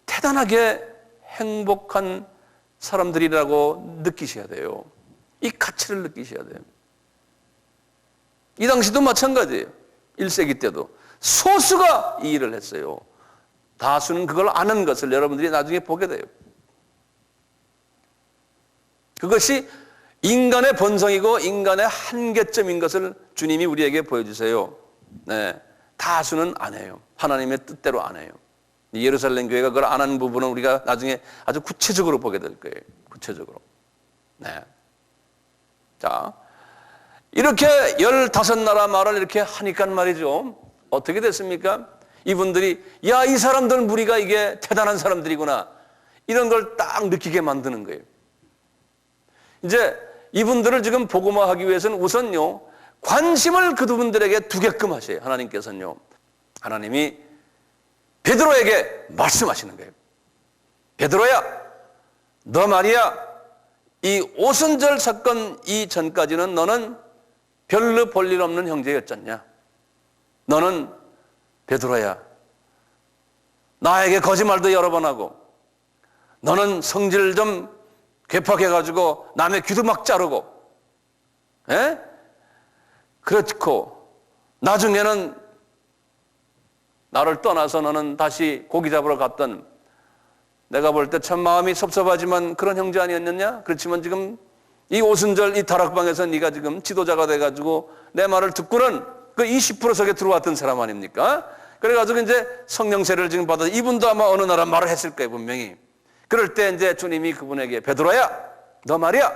대단하게 행복한 사람들이라고 느끼셔야 돼요. 이 가치를 느끼셔야 돼요. 이 당시도 마찬가지예요. 1세기 때도 소수가 이 일을 했어요. 다수는 그걸 아는 것을 여러분들이 나중에 보게 돼요. 그것이 인간의 본성이고 인간의 한계점인 것을 주님이 우리에게 보여주세요. 네, 다수는 안 해요. 하나님의 뜻대로 안 해요. 예루살렘 교회가 그걸 안 하는 부분은 우리가 나중에 아주 구체적으로 보게 될 거예요. 구체적으로. 네. 자, 이렇게 15나라 말을 이렇게 하니까 말이죠. 어떻게 됐습니까? 이분들이 야, 이 사람들 무리가 이게 대단한 사람들이구나, 이런 걸 딱 느끼게 만드는 거예요. 이제 이분들을 지금 복음화하기 위해서는 우선요, 관심을 그분들에게 두게끔 하셔요. 하나님께서는요, 하나님이 베드로에게 말씀하시는 거예요. 베드로야, 너 말이야, 이 오순절 사건 이전까지는 너는 별로 볼 일 없는 형제였잖냐. 너는 베드로야, 나에게 거짓말도 여러 번 하고, 너는 성질 좀 괴팍해가지고 남의 귀도 막 자르고, 에? 그렇고 나중에는 나를 떠나서 너는 다시 고기 잡으러 갔던, 내가 볼 때 참 마음이 섭섭하지만 그런 형제 아니었느냐? 그렇지만 지금 이 오순절 이 다락방에서 네가 지금 지도자가 돼가지고 내 말을 듣고는 그 20%석에 들어왔던 사람 아닙니까? 그래가지고 이제 성령세를 지금 받아서 이분도 아마 어느 나라 말을 했을 거예요, 분명히. 그럴 때 이제 주님이 그분에게 베드로야, 너 말이야,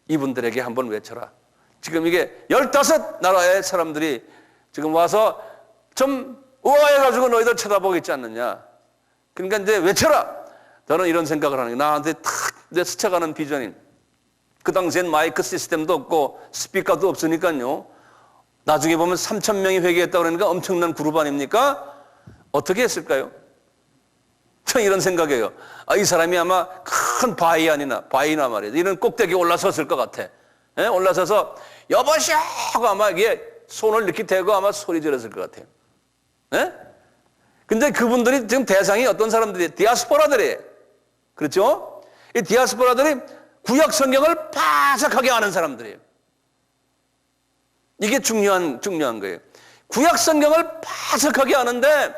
이분들에게 한번 외쳐라. 지금 이게 15나라의 사람들이 지금 와서 좀 우아해가지고 너희들 쳐다보고 있지 않느냐. 그러니까 이제 외쳐라. 저는 이런 생각을 하는 게, 나한테 탁 내 스쳐가는 비전인, 그 당시엔 마이크 시스템도 없고 스피커도 없으니까요, 나중에 보면 3,000명이 회개했다고 그러니까 엄청난 그룹 아닙니까? 어떻게 했을까요? 저 이런 생각이에요. 이 사람이 아마 큰 바이나 말이에요, 이런 꼭대기에 올라섰을 것 같아. 예? 올라서서 여보시오 하고 아마 이게 손을 이렇게 대고 아마 소리 질렀을 것 같아요. 예? 근데 그분들이 지금 대상이 어떤 사람들이 디아스포라들이에요. 그렇죠? 이 디아스포라들이 구약 성경을 바삭하게 아는 사람들이에요. 이게 중요한 거예요. 구약 성경을 바삭하게 아는데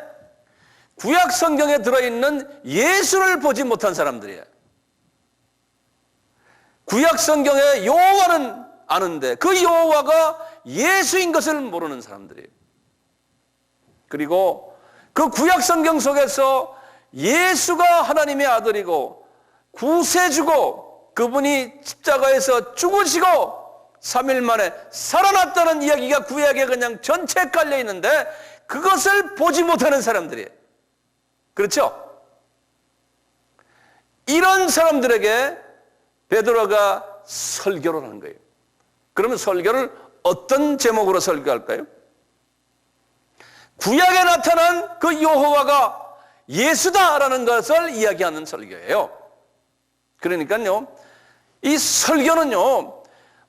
구약 성경에 들어있는 예수를 보지 못한 사람들이에요. 구약 성경의 여호와는 아는데 그 여호와가 예수인 것을 모르는 사람들이에요. 그리고 그 구약 성경 속에서 예수가 하나님의 아들이고 구세주고 그분이 십자가에서 죽으시고 3일 만에 살아났다는 이야기가 구약에 그냥 전체에 깔려 있는데 그것을 보지 못하는 사람들이에요. 그렇죠? 이런 사람들에게 베드로가 설교를 하는 거예요. 그러면 설교를 어떤 제목으로 설교할까요? 구약에 나타난 그 여호와가 예수다라는 것을 이야기하는 설교예요. 그러니까요, 이 설교는요,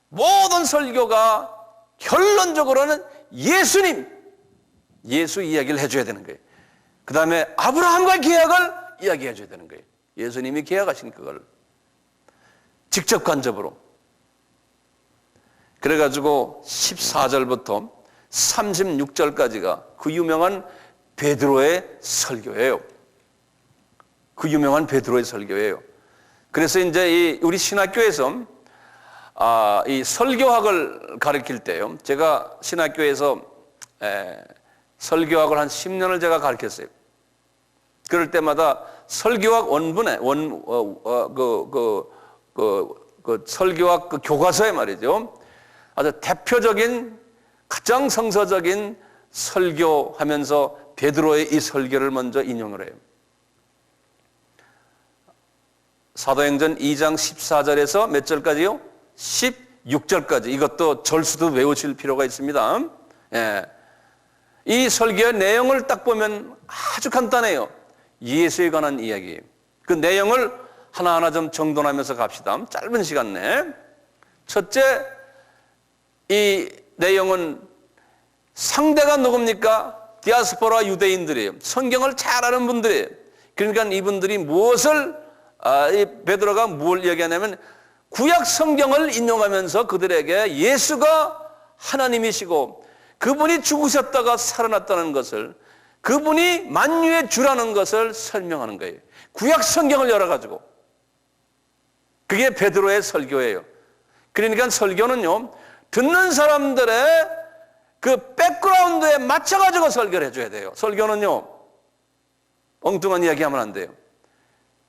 모든 설교가 결론적으로는 예수님, 예수 이야기를 해줘야 되는 거예요. 그 다음에 아브라함과의 계약을 이야기해 줘야 되는 거예요. 예수님이 계약하신 그걸 직접 간접으로. 그래가지고 14절부터 36절까지가 그 유명한 베드로의 설교예요. 그 유명한 베드로의 설교예요. 그래서 이제 우리 신학교에서 이 설교학을 가르칠 때요. 제가 신학교에서 설교학을 한 10년을 제가 가르쳤어요. 그럴 때마다 설교학 원문에 그 설교학 그 교과서에 말이죠. 아주 대표적인 가장 성서적인 설교하면서 베드로의 이 설교를 먼저 인용을 해요. 사도행전 2장 14절에서 몇 절까지요? 16절까지. 이것도 절수도 외우실 필요가 있습니다. 예. 이 설교의 내용을 딱 보면 아주 간단해요. 예수에 관한 이야기. 그 내용을 하나하나 좀 정돈하면서 갑시다. 짧은 시간 내에. 첫째, 이 내용은 상대가 누굽니까? 디아스포라 유대인들이에요. 성경을 잘 아는 분들이에요. 그러니까 이분들이 무엇을 이 베드로가 뭘 얘기하냐면 구약 성경을 인용하면서 그들에게 예수가 하나님이시고 그분이 죽으셨다가 살아났다는 것을, 그분이 만유의 주라는 것을 설명하는 거예요. 구약 성경을 열어가지고. 그게 베드로의 설교예요. 그러니까 설교는요, 듣는 사람들의 그 백그라운드에 맞춰가지고 설교를 해줘야 돼요. 설교는요, 엉뚱한 이야기 하면 안 돼요.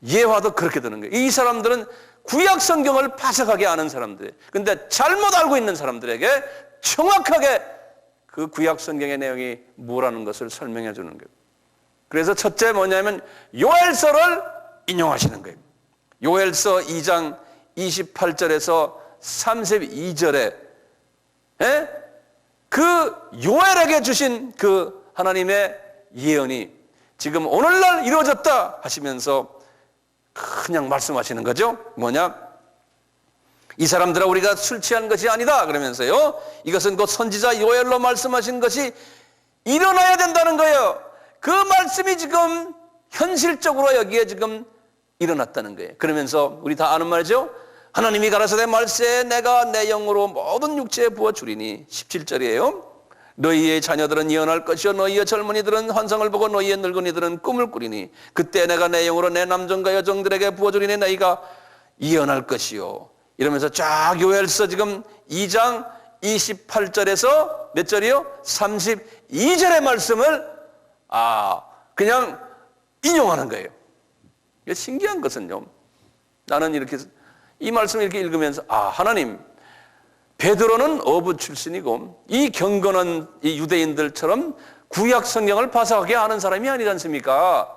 예화도 그렇게 드는 거예요. 이 사람들은 구약 성경을 바삭하게 아는 사람들이에요. 근데 잘못 알고 있는 사람들에게 정확하게 그 구약 성경의 내용이 뭐라는 것을 설명해 주는 거예요. 그래서 첫째 뭐냐면 요엘서를 인용하시는 거예요. 요엘서 2장 28절에서 32절에 그 요엘에게 주신 그 하나님의 예언이 지금 오늘날 이루어졌다 하시면서 그냥 말씀하시는 거죠. 뭐냐? 이 사람들아 우리가 술 취한 것이 아니다 그러면서요, 이것은 곧 선지자 요엘로 말씀하신 것이 일어나야 된다는 거예요. 그 말씀이 지금 현실적으로 여기에 지금 일어났다는 거예요. 그러면서 우리 다 아는 말이죠. 하나님이 가라사대 말세 내가 내 영으로 모든 육체에 부어주리니. 17절이에요. 너희의 자녀들은 예언할 것이요 너희의 젊은이들은 환상을 보고 너희의 늙은이들은 꿈을 꾸리니 그때 내가 내 영으로 내 남종과 여종들에게 부어주리니 너희가 예언할 것이요. 이러면서 쫙 요엘서 지금 2장 28절에서 몇 절이요? 32절의 말씀을 그냥 인용하는 거예요. 신기한 것은요, 나는 이렇게 이 말씀을 이렇게 읽으면서 하나님, 베드로는 어부 출신이고 이 경건한 이 유대인들처럼 구약 성경을 바삭하게 아는 사람이 아니지 않습니까?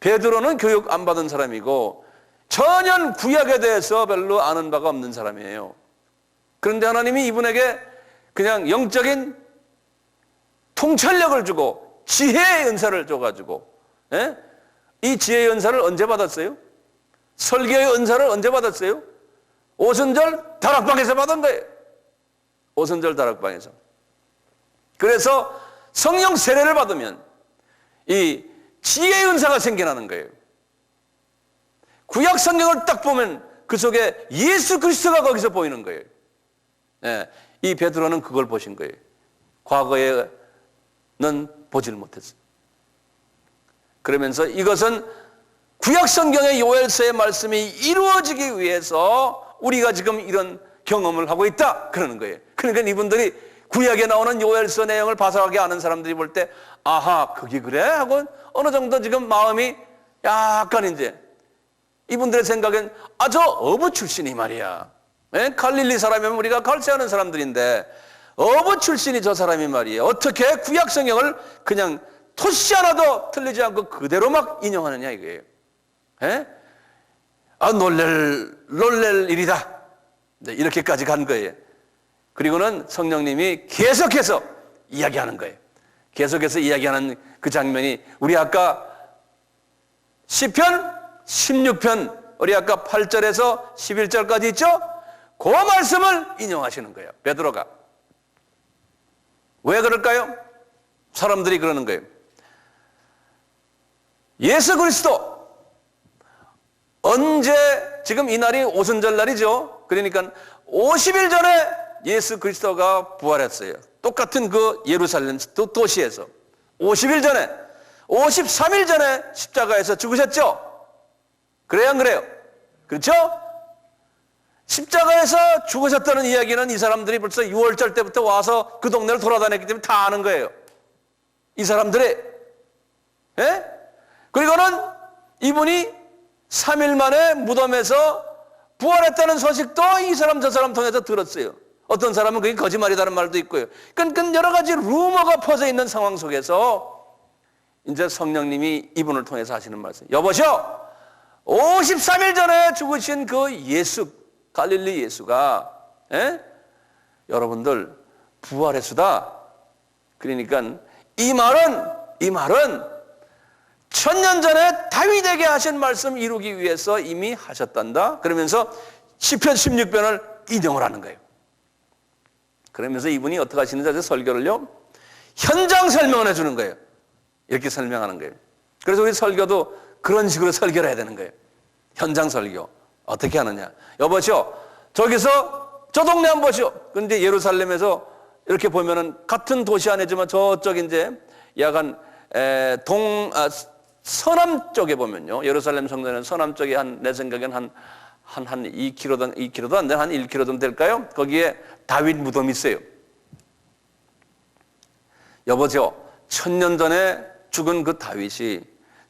베드로는 교육 안 받은 사람이고 전혀 구약에 대해서 별로 아는 바가 없는 사람이에요. 그런데 하나님이 이분에게 그냥 영적인 통찰력을 주고 지혜의 은사를 줘가지고, 이 지혜의 은사를 언제 받았어요? 설교의 은사를 언제 받았어요? 오순절 다락방에서 받은 거예요. 오순절 다락방에서. 그래서 성령 세례를 받으면 이 지혜의 은사가 생겨나는 거예요. 구약 성경을 딱 보면 그 속에 예수 그리스도가 거기서 보이는 거예요. 예, 이 베드로는 그걸 보신 거예요. 과거에는 보질 못했어요. 그러면서 이것은 구약 성경의 요엘서의 말씀이 이루어지기 위해서 우리가 지금 이런 경험을 하고 있다 그러는 거예요. 그러니까 이분들이 구약에 나오는 요엘서 내용을 바삭하게 아는 사람들이 볼 때 아하 그게 그래? 하고 어느 정도 지금 마음이 약간 이제 이분들의 생각엔 저 어부 출신이 말이야. 예? 갈릴리 사람이면 우리가 갈세하는 사람들인데 어부 출신이 저 사람이 말이에요. 어떻게 구약 성경을 그냥 토시 하나도 틀리지 않고 그대로 막 인용하느냐 이거예요. 예? 놀랄 일이다. 네, 이렇게까지 간 거예요. 그리고는 성령님이 계속해서 이야기하는 거예요. 계속해서 이야기하는 그 장면이 우리 아까 시편 16편 우리 아까 8절에서 11절까지 있죠? 그 말씀을 인용하시는 거예요. 베드로가. 왜 그럴까요? 사람들이 그러는 거예요. 예수 그리스도 언제 지금 이 날이 오순절 날이죠. 그러니까 50일 전에 예수 그리스도가 부활했어요. 똑같은 그 예루살렘 도시에서 50일 전에 53일 전에 십자가에서 죽으셨죠. 그래요 안 그래요? 그렇죠? 십자가에서 죽으셨다는 이야기는 이 사람들이 벌써 6월절 때부터 와서 그 동네를 돌아다녔기 때문에 다 아는 거예요. 이 사람들이. 예? 그리고는 이분이 3일 만에 무덤에서 부활했다는 소식도 이 사람 저 사람 통해서 들었어요. 어떤 사람은 그게 거짓말이라는 말도 있고요. 그러니까 여러 가지 루머가 퍼져 있는 상황 속에서 이제 성령님이 이분을 통해서 하시는 말씀. 여보시오, 53일 전에 죽으신 그 예수, 갈릴리 예수가 여러분들 부활했수다. 그러니까 이 말은 천년 전에 다윗에게 하신 말씀 이루기 위해서 이미 하셨단다. 그러면서 시편 16편을 인용을 하는 거예요. 그러면서 이분이 어떻게 하시는지 설교를요, 현장 설명을 해주는 거예요. 이렇게 설명하는 거예요. 그래서 우리 설교도 그런 식으로 설교를 해야 되는 거예요. 현장 설교. 어떻게 하느냐. 여보시오, 저기서 저 동네 한번 보시오. 그런데 예루살렘에서 이렇게 보면은 같은 도시 안이지만 저쪽 이제 약간 서남 쪽에 보면요. 예루살렘 성전은 서남 쪽에 내 생각엔 한 2km도 안 되는 한 1km 될까요? 거기에 다윗 무덤이 있어요. 여보세요. 1000년 전에 죽은 그 다윗이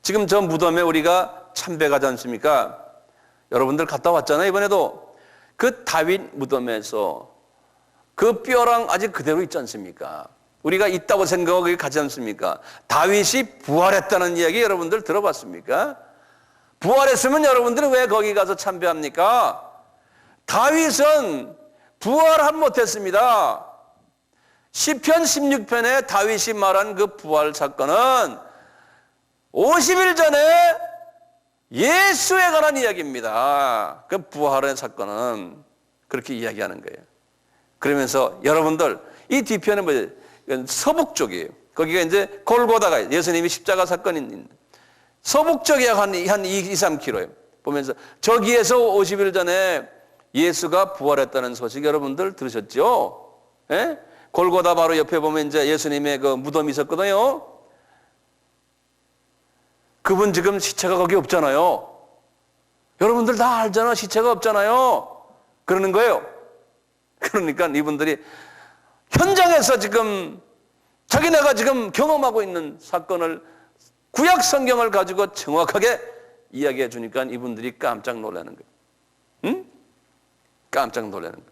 지금 저 무덤에 우리가 참배가지 않습니까? 여러분들 갔다 왔잖아요. 이번에도 그 다윗 무덤에서 그 뼈랑 아직 그대로 있지 않습니까? 우리가 있다고 생각하고 가지 않습니까? 다윗이 부활했다는 이야기 여러분들 들어봤습니까? 부활했으면 여러분들은 왜 거기 가서 참배합니까? 다윗은 부활은 못했습니다. 시편 16편에 다윗이 말한 그 부활 사건은 50일 전에 예수에 관한 이야기입니다. 그 부활의 사건은 그렇게 이야기하는 거예요. 그러면서 여러분들 이 뒤편은 뭐예요? 서북 쪽이에요. 거기가 이제 골고다가 예수님이 십자가 사건이 있는 서북 쪽에 한 2, 3km예요. 보면서 저기에서 50일 전에 예수가 부활했다는 소식 여러분들 들으셨죠? 예? 골고다 바로 옆에 보면 이제 예수님의 그 무덤이 있었거든요. 그분 지금 시체가 거기 없잖아요. 여러분들 다 알잖아. 시체가 없잖아요. 그러는 거예요. 그러니까 이분들이 현장에서 지금 자기네가 지금 경험하고 있는 사건을 구약 성경을 가지고 정확하게 이야기해 주니까 이분들이 깜짝 놀라는 거예요. 응? 깜짝 놀라는 거예요.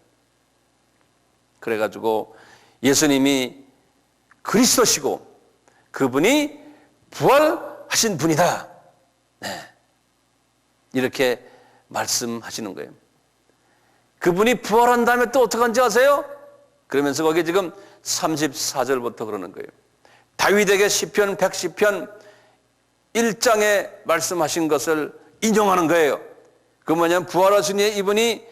그래가지고 예수님이 그리스도시고 그분이 부활하신 분이다. 네. 이렇게 말씀하시는 거예요. 그분이 부활한 다음에 또 어떻게 한지 아세요? 그러면서 거기 지금 34절부터 그러는 거예요. 다윗에게 시편 110편 1장에 말씀하신 것을 인용하는 거예요. 그 뭐냐면 부활하신 이분이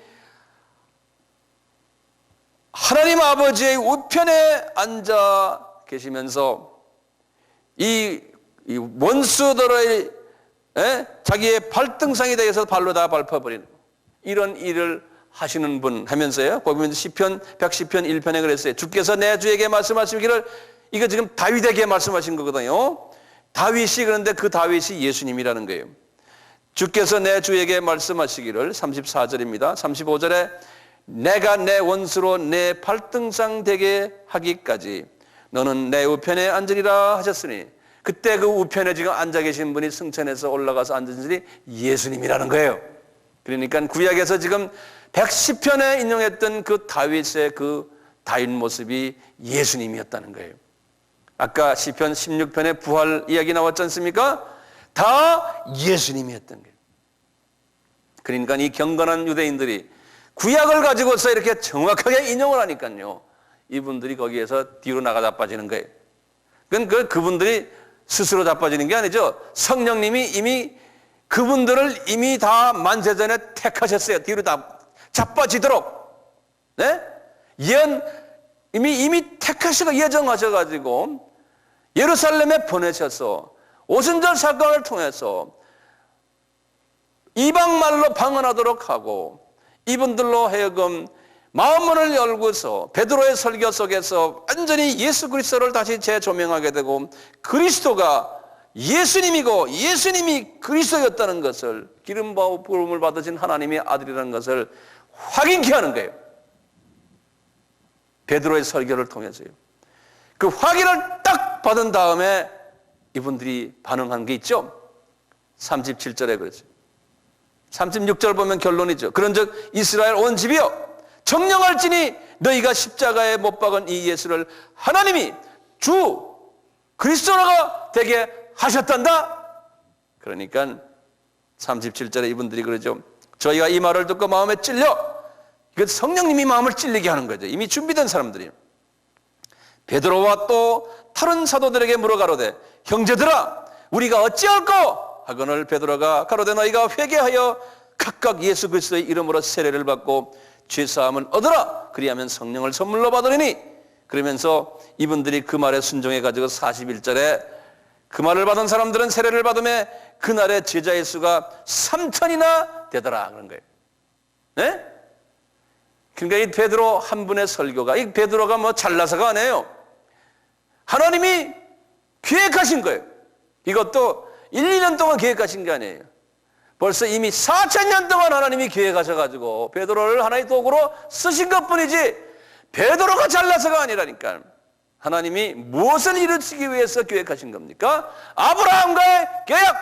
하나님 아버지의 우편에 앉아 계시면서 이 원수들의 자기의 발등상에 대해서 발로 다 밟아버리는 이런 일을 하시는 분 하면서요. 거기 보면 시편 110편 1편에 그랬어요. 주께서 내 주에게 말씀하시기를, 이거 지금 다윗에게 말씀하신 거거든요. 다윗이, 그런데 그 다윗이 예수님이라는 거예요. 주께서 내 주에게 말씀하시기를, 34절입니다. 35절에 내가 내 원수로 내 발등상 되게 하기까지 너는 내 우편에 앉으리라 하셨으니, 그때 그 우편에 지금 앉아 계신 분이 승천해서 올라가서 앉으신 분이 예수님이라는 거예요. 그러니까 구약에서 지금 110편에 인용했던 그 다윗의 그 다윗 모습이 예수님이었다는 거예요. 아까 시편 16편에 부활 이야기 나왔지 않습니까? 다 예수님이었던 거예요. 그러니까 이 경건한 유대인들이 구약을 가지고서 이렇게 정확하게 인용을 하니까요, 이분들이 거기에서 뒤로 나가 자빠지는 거예요. 그분들이 스스로 자빠지는 게 아니죠. 성령님이 이미 그분들을 이미 다 만세전에 택하셨어요. 뒤로 다 자빠지도록. 네? 이미 택하시고 예정하셔가지고 예루살렘에 보내셔서 오순절 사건을 통해서 이방말로 방언하도록 하고, 이분들로 하여금 마음문을 열고서 베드로의 설교 속에서 완전히 예수 그리스도를 다시 재조명하게 되고, 그리스도가 예수님이고 예수님이 그리스도였다는 것을, 기름 부음을 받으신 하나님의 아들이라는 것을 확인케 하는 거예요. 베드로의 설교를 통해서요. 그 확인을 딱 받은 다음에 이분들이 반응한 게 있죠. 37절에 그렇죠. 36절 보면 결론이죠. 그런즉 이스라엘 온 집이여 정령할지니 너희가 십자가에 못 박은 이 예수를 하나님이 주 그리스도가 되게 하셨단다. 그러니까 37절에 이분들이 그러죠. 저희가 이 말을 듣고 마음에 찔려, 이거 성령님이 마음을 찔리게 하는 거죠. 이미 준비된 사람들이에요. 베드로와 또 다른 사도들에게 물어가로되 형제들아 우리가 어찌할꼬 하거늘 베드로가 가로되 너희가 회개하여 각각 예수 그리스도의 이름으로 세례를 받고 죄사함을 얻으라. 그리하면 성령을 선물로 받으리니. 그러면서 이분들이 그 말에 순종해 가지고 41절에 그 말을 받은 사람들은 세례를 받음에 그날의 제자의 수가 3,000이나 되더라 그런 거예요. 네? 그러니까 이 베드로 한 분의 설교가, 이 베드로가 뭐 잘나서가 아니에요. 하나님이 계획하신 거예요. 이것도 1, 2년 동안 계획하신 게 아니에요. 벌써 이미 4,000년 동안 하나님이 계획하셔가지고 베드로를 하나의 도구로 쓰신 것뿐이지, 베드로가 잘나서가 아니라니까. 하나님이 무엇을 이루시기 위해서 계획하신 겁니까? 아브라함과의 계약,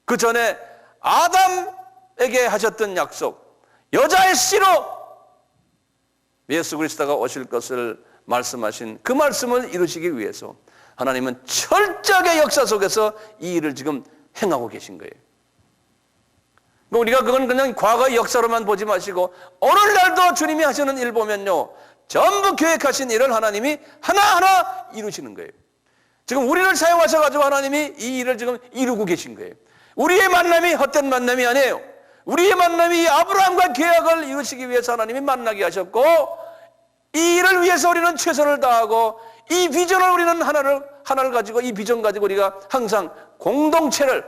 그 전에 아담에게 하셨던 약속, 여자의 씨로 예수 그리스도가 오실 것을 말씀하신 그 말씀을 이루시기 위해서 하나님은 철저하게 역사 속에서 이 일을 지금 행하고 계신 거예요. 우리가 그건 그냥 과거의 역사로만 보지 마시고 오늘날도 주님이 하시는 일 보면요, 전부 계획하신 일을 하나님이 하나하나 이루시는 거예요. 지금 우리를 사용하셔가지고 하나님이 이 일을 지금 이루고 계신 거예요. 우리의 만남이 헛된 만남이 아니에요. 우리의 만남이 아브라함과 계약을 이루시기 위해서 하나님이 만나게 하셨고, 이 일을 위해서 우리는 최선을 다하고, 이 비전을 우리는 하나를 가지고, 이 비전 가지고 우리가 항상 공동체를,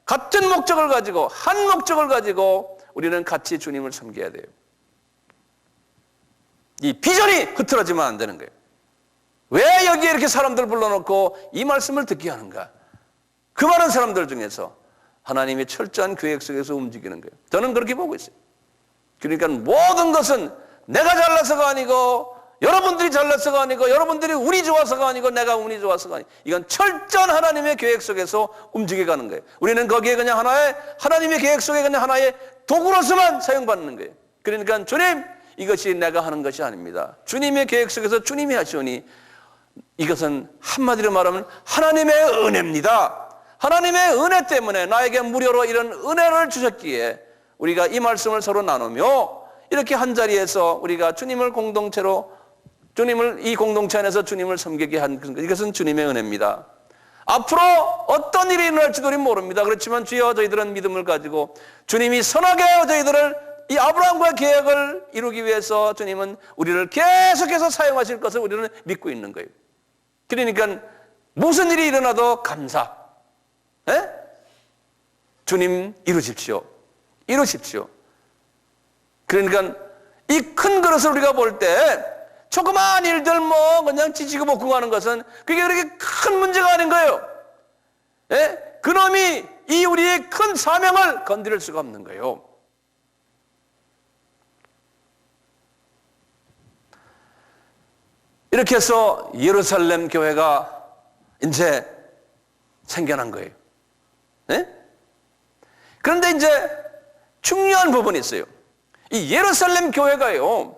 같은 목적을 가지고, 한 목적을 가지고 우리는 같이 주님을 섬겨야 돼요. 이 비전이 흐트러지면 안 되는 거예요. 왜 여기에 이렇게 사람들 불러놓고 이 말씀을 듣게 하는가? 그 많은 사람들 중에서 하나님의 철저한 계획 속에서 움직이는 거예요. 저는 그렇게 보고 있어요. 그러니까 모든 것은 내가 잘나서가 아니고, 여러분들이 잘나서가 아니고, 여러분들이 운이 좋아서가 아니고, 내가 운이 좋아서가 아니고, 이건 철저한 하나님의 계획 속에서 움직여가는 거예요. 우리는 거기에 그냥 하나님의 계획 속에 그냥 하나의 도구로서만 사용받는 거예요. 그러니까 주님, 이것이 내가 하는 것이 아닙니다. 주님의 계획 속에서 주님이 하시오니 이것은 한마디로 말하면 하나님의 은혜입니다. 하나님의 은혜 때문에 나에게 무료로 이런 은혜를 주셨기에 우리가 이 말씀을 서로 나누며 이렇게 한 자리에서 우리가 주님을 공동체로, 이 공동체 안에서 주님을 섬기게 한 이것은 주님의 은혜입니다. 앞으로 어떤 일이 일어날지도 모릅니다. 그렇지만 주여 저희들은 믿음을 가지고 주님이 선하게 저희들을 이 아브라함과 계약을 이루기 위해서 주님은 우리를 계속해서 사용하실 것을 우리는 믿고 있는 거예요. 그러니까 무슨 일이 일어나도 감사. 에? 주님 이루십시오. 이루십시오. 그러니까 이 큰 그릇을 우리가 볼 때 조그마한 일들 뭐 그냥 지지고 볶고 하는 것은 그게 그렇게 큰 문제가 아닌 거예요. 예? 그놈이 이 우리의 큰 사명을 건드릴 수가 없는 거예요. 이렇게 해서 예루살렘 교회가 이제 생겨난 거예요. 예? 그런데 이제 중요한 부분이 있어요. 이 예루살렘 교회가요,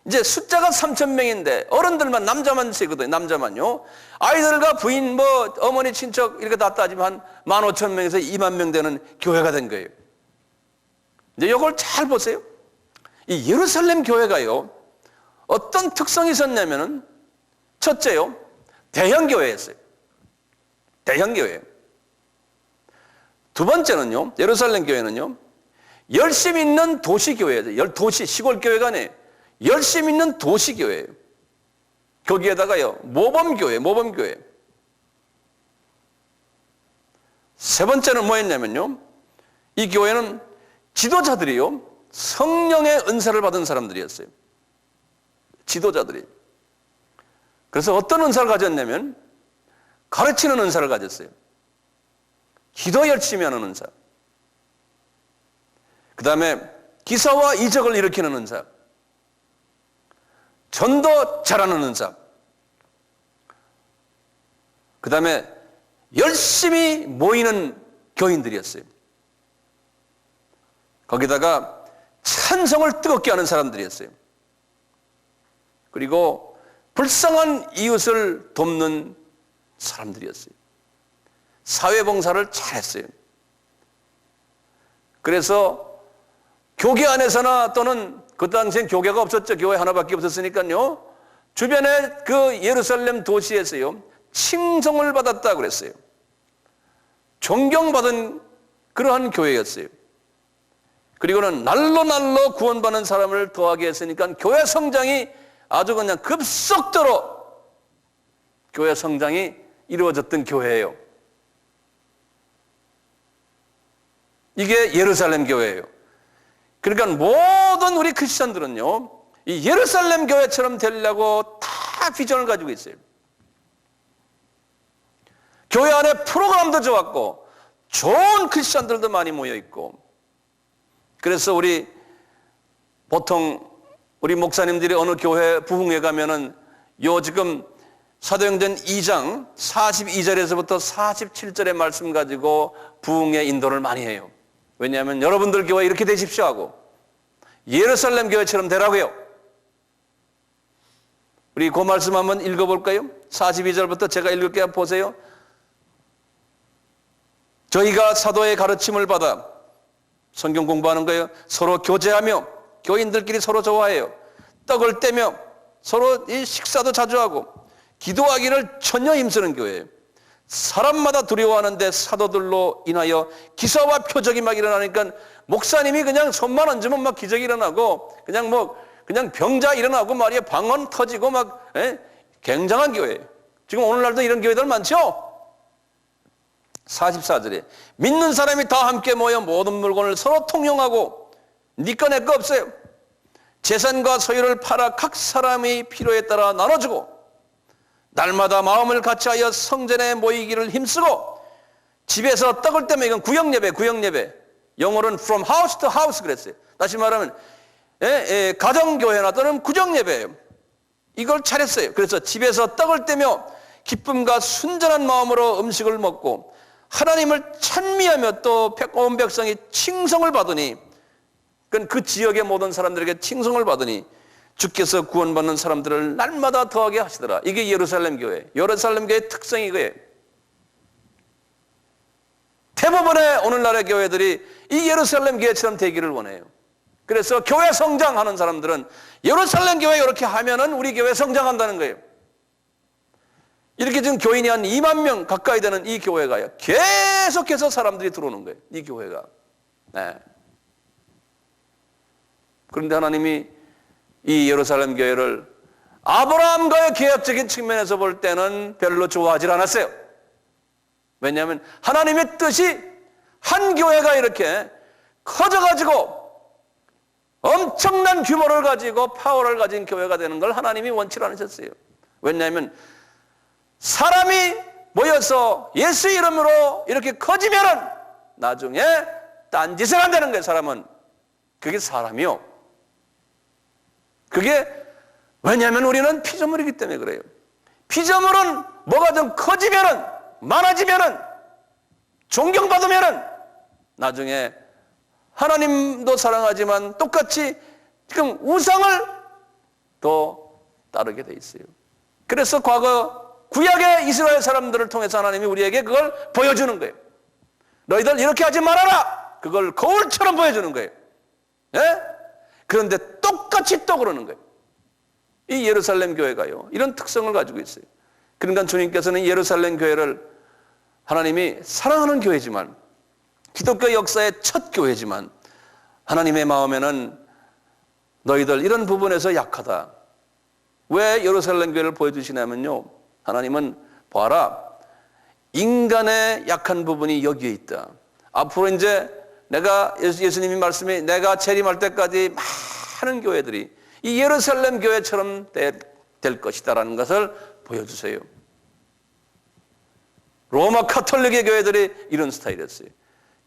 이제 숫자가 3,000명인데 어른들만 남자만 세거든요. 남자만요. 아이들과 부인 뭐 어머니 친척 이렇게 다 따지면 한 15,000명에서 20,000명 되는 교회가 된 거예요. 이제 이걸 잘 보세요. 이 예루살렘 교회가요, 어떤 특성이 있었냐면은 첫째요, 대형 교회였어요. 대형 교회. 두 번째는요, 예루살렘 교회는요, 열심 있는 도시교회예요. 도시, 시골 교회가 아니에요. 열심 있는 도시교회예요. 거기에다가요, 모범교회. 세 번째는 뭐였냐면요, 이 교회는 지도자들이요, 성령의 은사를 받은 사람들이었어요. 지도자들이. 그래서 어떤 은사를 가졌냐면 가르치는 은사를 가졌어요. 기도 열심히 하는 은사. 그 다음에 기사와 이적을 일으키는 은사. 전도 잘하는 은사. 그 다음에 열심히 모이는 교인들이었어요. 거기다가 찬송을 뜨겁게 하는 사람들이었어요. 그리고 불쌍한 이웃을 돕는 사람들이었어요. 사회봉사를 잘했어요. 그래서 교계 안에서나 또는 그 당시엔 교계가 없었죠. 교회 하나밖에 없었으니까요. 주변에 그 예루살렘 도시에서요, 칭송을 받았다고 그랬어요. 존경받은 그러한 교회였어요. 그리고는 날로 구원받는 사람을 더하게 했으니까 교회 성장이 아주 그냥 급속도로 교회 성장이 이루어졌던 교회예요. 이게 예루살렘 교회예요. 그러니까 모든 우리 크리스천들은요, 이 예루살렘 교회처럼 되려고 다 비전을 가지고 있어요. 교회 안에 프로그램도 좋았고 좋은 크리스천들도 많이 모여 있고, 그래서 보통 우리 목사님들이 어느 교회 부흥회 가면은 지금 사도행전 2장 42절에서부터 47절의 말씀 가지고 부흥회 인도를 많이 해요. 왜냐하면 여러분들 교회 이렇게 되십시오 하고 예루살렘 교회처럼 되라고요. 우리 그 말씀 한번 읽어볼까요? 42절부터 제가 읽을게요. 보세요. 저희가 사도의 가르침을 받아, 성경 공부하는 거예요. 서로 교제하며 교인들끼리 서로 좋아해요. 떡을 떼며 서로 식사도 자주 하고 기도하기를 전혀 힘쓰는 교회예요. 사람마다 두려워하는데 사도들로 인하여 기사와 표적이 막 일어나니까 목사님이 그냥 손만 얹으면 막 기적이 일어나고 그냥 병자 일어나고 말이야, 방언 터지고 막 굉장한 교회예요. 지금 오늘날도 이런 교회들 많죠? 44절에 믿는 사람이 다 함께 모여 모든 물건을 서로 통용하고 니 거 내 거 없어요. 재산과 소유를 팔아 각 사람이 필요에 따라 나눠주고 날마다 마음을 같이하여 성전에 모이기를 힘쓰고 집에서 떡을 떼며, 이건 구역예배. 영어로는 from house to house 그랬어요. 다시 말하면 가정교회나 또는 구정예배예요. 이걸 잘했어요. 그래서 집에서 떡을 떼며 기쁨과 순전한 마음으로 음식을 먹고 하나님을 찬미하며 또 온 백성이 칭송을 받으니, 그 지역의 모든 사람들에게 칭송을 받으니 주께서 구원받는 사람들을 날마다 더하게 하시더라. 이게 예루살렘 교회. 예루살렘 교회의 특성이 이거예요. 대부분의 오늘날의 교회들이 이 예루살렘 교회처럼 되기를 원해요. 그래서 교회 성장하는 사람들은 예루살렘 교회 이렇게 하면은 우리 교회 성장한다는 거예요. 이렇게 지금 교인이 한 2만 명 가까이 되는 이 교회가요, 계속해서 사람들이 들어오는 거예요. 이 교회가. 네. 그런데 하나님이 이 예루살렘 교회를 아브라함과의 계약적인 측면에서 볼 때는 별로 좋아하지 않았어요. 왜냐하면 하나님의 뜻이 한 교회가 이렇게 커져가지고 엄청난 규모를 가지고 파워를 가진 교회가 되는 걸 하나님이 원치 않으셨어요. 왜냐하면 사람이 모여서 예수 이름으로 이렇게 커지면은 나중에 딴짓을 한다는 거예요. 사람은. 그게 사람이요. 그게 왜냐하면 우리는 피조물이기 때문에 그래요. 피조물은 뭐가 좀 커지면은, 많아지면은, 존경받으면은 나중에 하나님도 사랑하지만 똑같이 지금 우상을 또 따르게 돼 있어요. 그래서 과거 구약의 이스라엘 사람들을 통해서 하나님이 우리에게 그걸 보여주는 거예요. 너희들 이렇게 하지 말아라. 그걸 거울처럼 보여주는 거예요. 예? 그런데 똑같이 또 그러는 거예요. 이 예루살렘 교회가요, 이런 특성을 가지고 있어요. 그러니까 주님께서는 예루살렘 교회를 하나님이 사랑하는 교회지만, 기독교 역사의 첫 교회지만, 하나님의 마음에는 너희들 이런 부분에서 약하다. 왜 예루살렘 교회를 보여주시냐면요, 하나님은 봐라, 인간의 약한 부분이 여기에 있다. 앞으로 이제 내가 예수님이 말씀이 내가 재림할 때까지 많은 교회들이 이 예루살렘 교회처럼 될 것이다라는 것을 보여주세요. 로마 카톨릭의 교회들이 이런 스타일이었어요.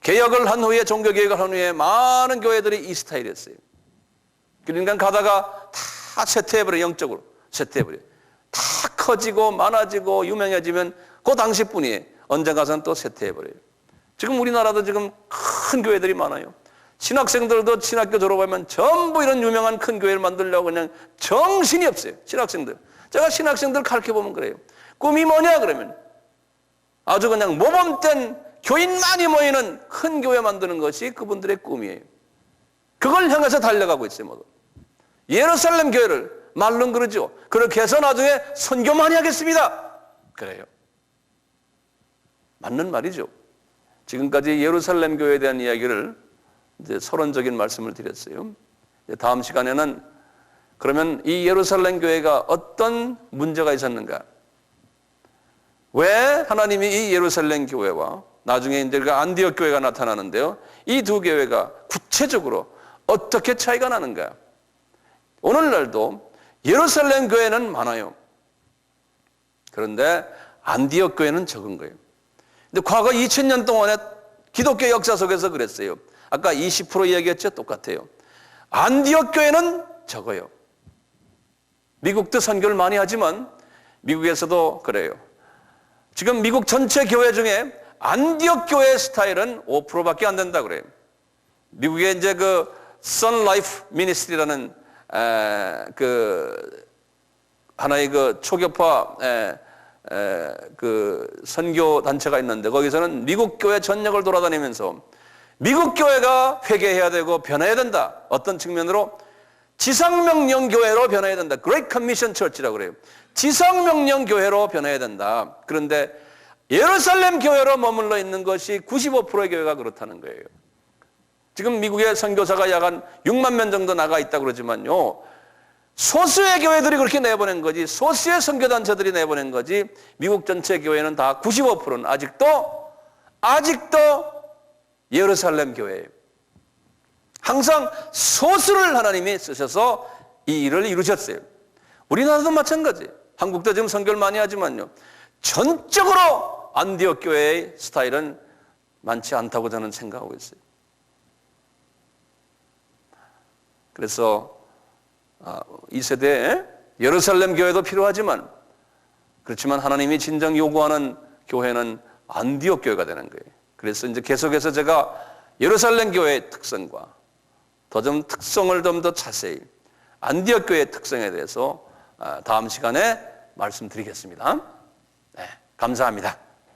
개혁을 한 후에, 종교개혁을 한 후에 많은 교회들이 이 스타일이었어요. 그러니까 가다가 다 쇠퇴해버려요. 영적으로 쇠퇴해버려요. 다 커지고 많아지고 유명해지면 그 당시뿐이에요. 언젠가서는 또 쇠퇴해버려요. 지금 우리나라도 지금 큰 교회들이 많아요. 신학생들도 신학교 졸업하면 전부 이런 유명한 큰 교회를 만들려고 그냥 정신이 없어요. 신학생들. 제가 신학생들 가르쳐보면 그래요. 꿈이 뭐냐 그러면 아주 그냥 모범된 교인 많이 모이는 큰 교회 만드는 것이 그분들의 꿈이에요. 그걸 향해서 달려가고 있어요. 모두. 예루살렘 교회를 말론 그러죠. 그렇게 해서 나중에 선교 많이 하겠습니다. 그래요. 맞는 말이죠. 지금까지 예루살렘 교회에 대한 이야기를 이제 서론적인 말씀을 드렸어요. 다음 시간에는 그러면 이 예루살렘 교회가 어떤 문제가 있었는가? 왜 하나님이 이 예루살렘 교회와 나중에 이제 안디옥 교회가 나타나는데요, 이 두 교회가 구체적으로 어떻게 차이가 나는가? 오늘날도 예루살렘 교회는 많아요. 그런데 안디옥 교회는 적은 거예요. 근데 과거 2000년 동안의 기독교 역사 속에서 그랬어요. 아까 20% 이야기했죠? 똑같아요. 안디옥 교회는 적어요. 미국도 선교를 많이 하지만 미국에서도 그래요. 지금 미국 전체 교회 중에 안디옥 교회 스타일은 5%밖에 안 된다 그래요. 미국의 이제 그 Sun Life Ministry라는 그 하나의 그 초교파 그 선교 단체가 있는데 거기서는 미국 교회 전역을 돌아다니면서 미국 교회가 회개해야 되고 변해야 된다. 어떤 측면으로 지상명령 교회로 변해야 된다. Great Commission Church라고 그래요. 지상명령 교회로 변해야 된다. 그런데 예루살렘 교회로 머물러 있는 것이 95%의 교회가 그렇다는 거예요. 지금 미국의 선교사가 약 한 6만 명 정도 나가 있다고 그러지만요, 소수의 교회들이 그렇게 내보낸 거지, 소수의 선교단체들이 내보낸 거지, 미국 전체 교회는 다 95%는 아직도 예루살렘 교회예요. 항상 소수를 하나님이 쓰셔서 이 일을 이루셨어요. 우리나라도 마찬가지예요. 한국도 지금 선교를 많이 하지만요, 전적으로 안디옥 교회의 스타일은 많지 않다고 저는 생각하고 있어요. 그래서 이 세대에 예루살렘 교회도 필요하지만, 그렇지만 하나님이 진정 요구하는 교회는 안디옥 교회가 되는 거예요. 그래서 이제 계속해서 제가 예루살렘 교회의 특성과 좀 특성을 좀 더 자세히 안디옥 교회의 특성에 대해서 다음 시간에 말씀드리겠습니다. 네, 감사합니다.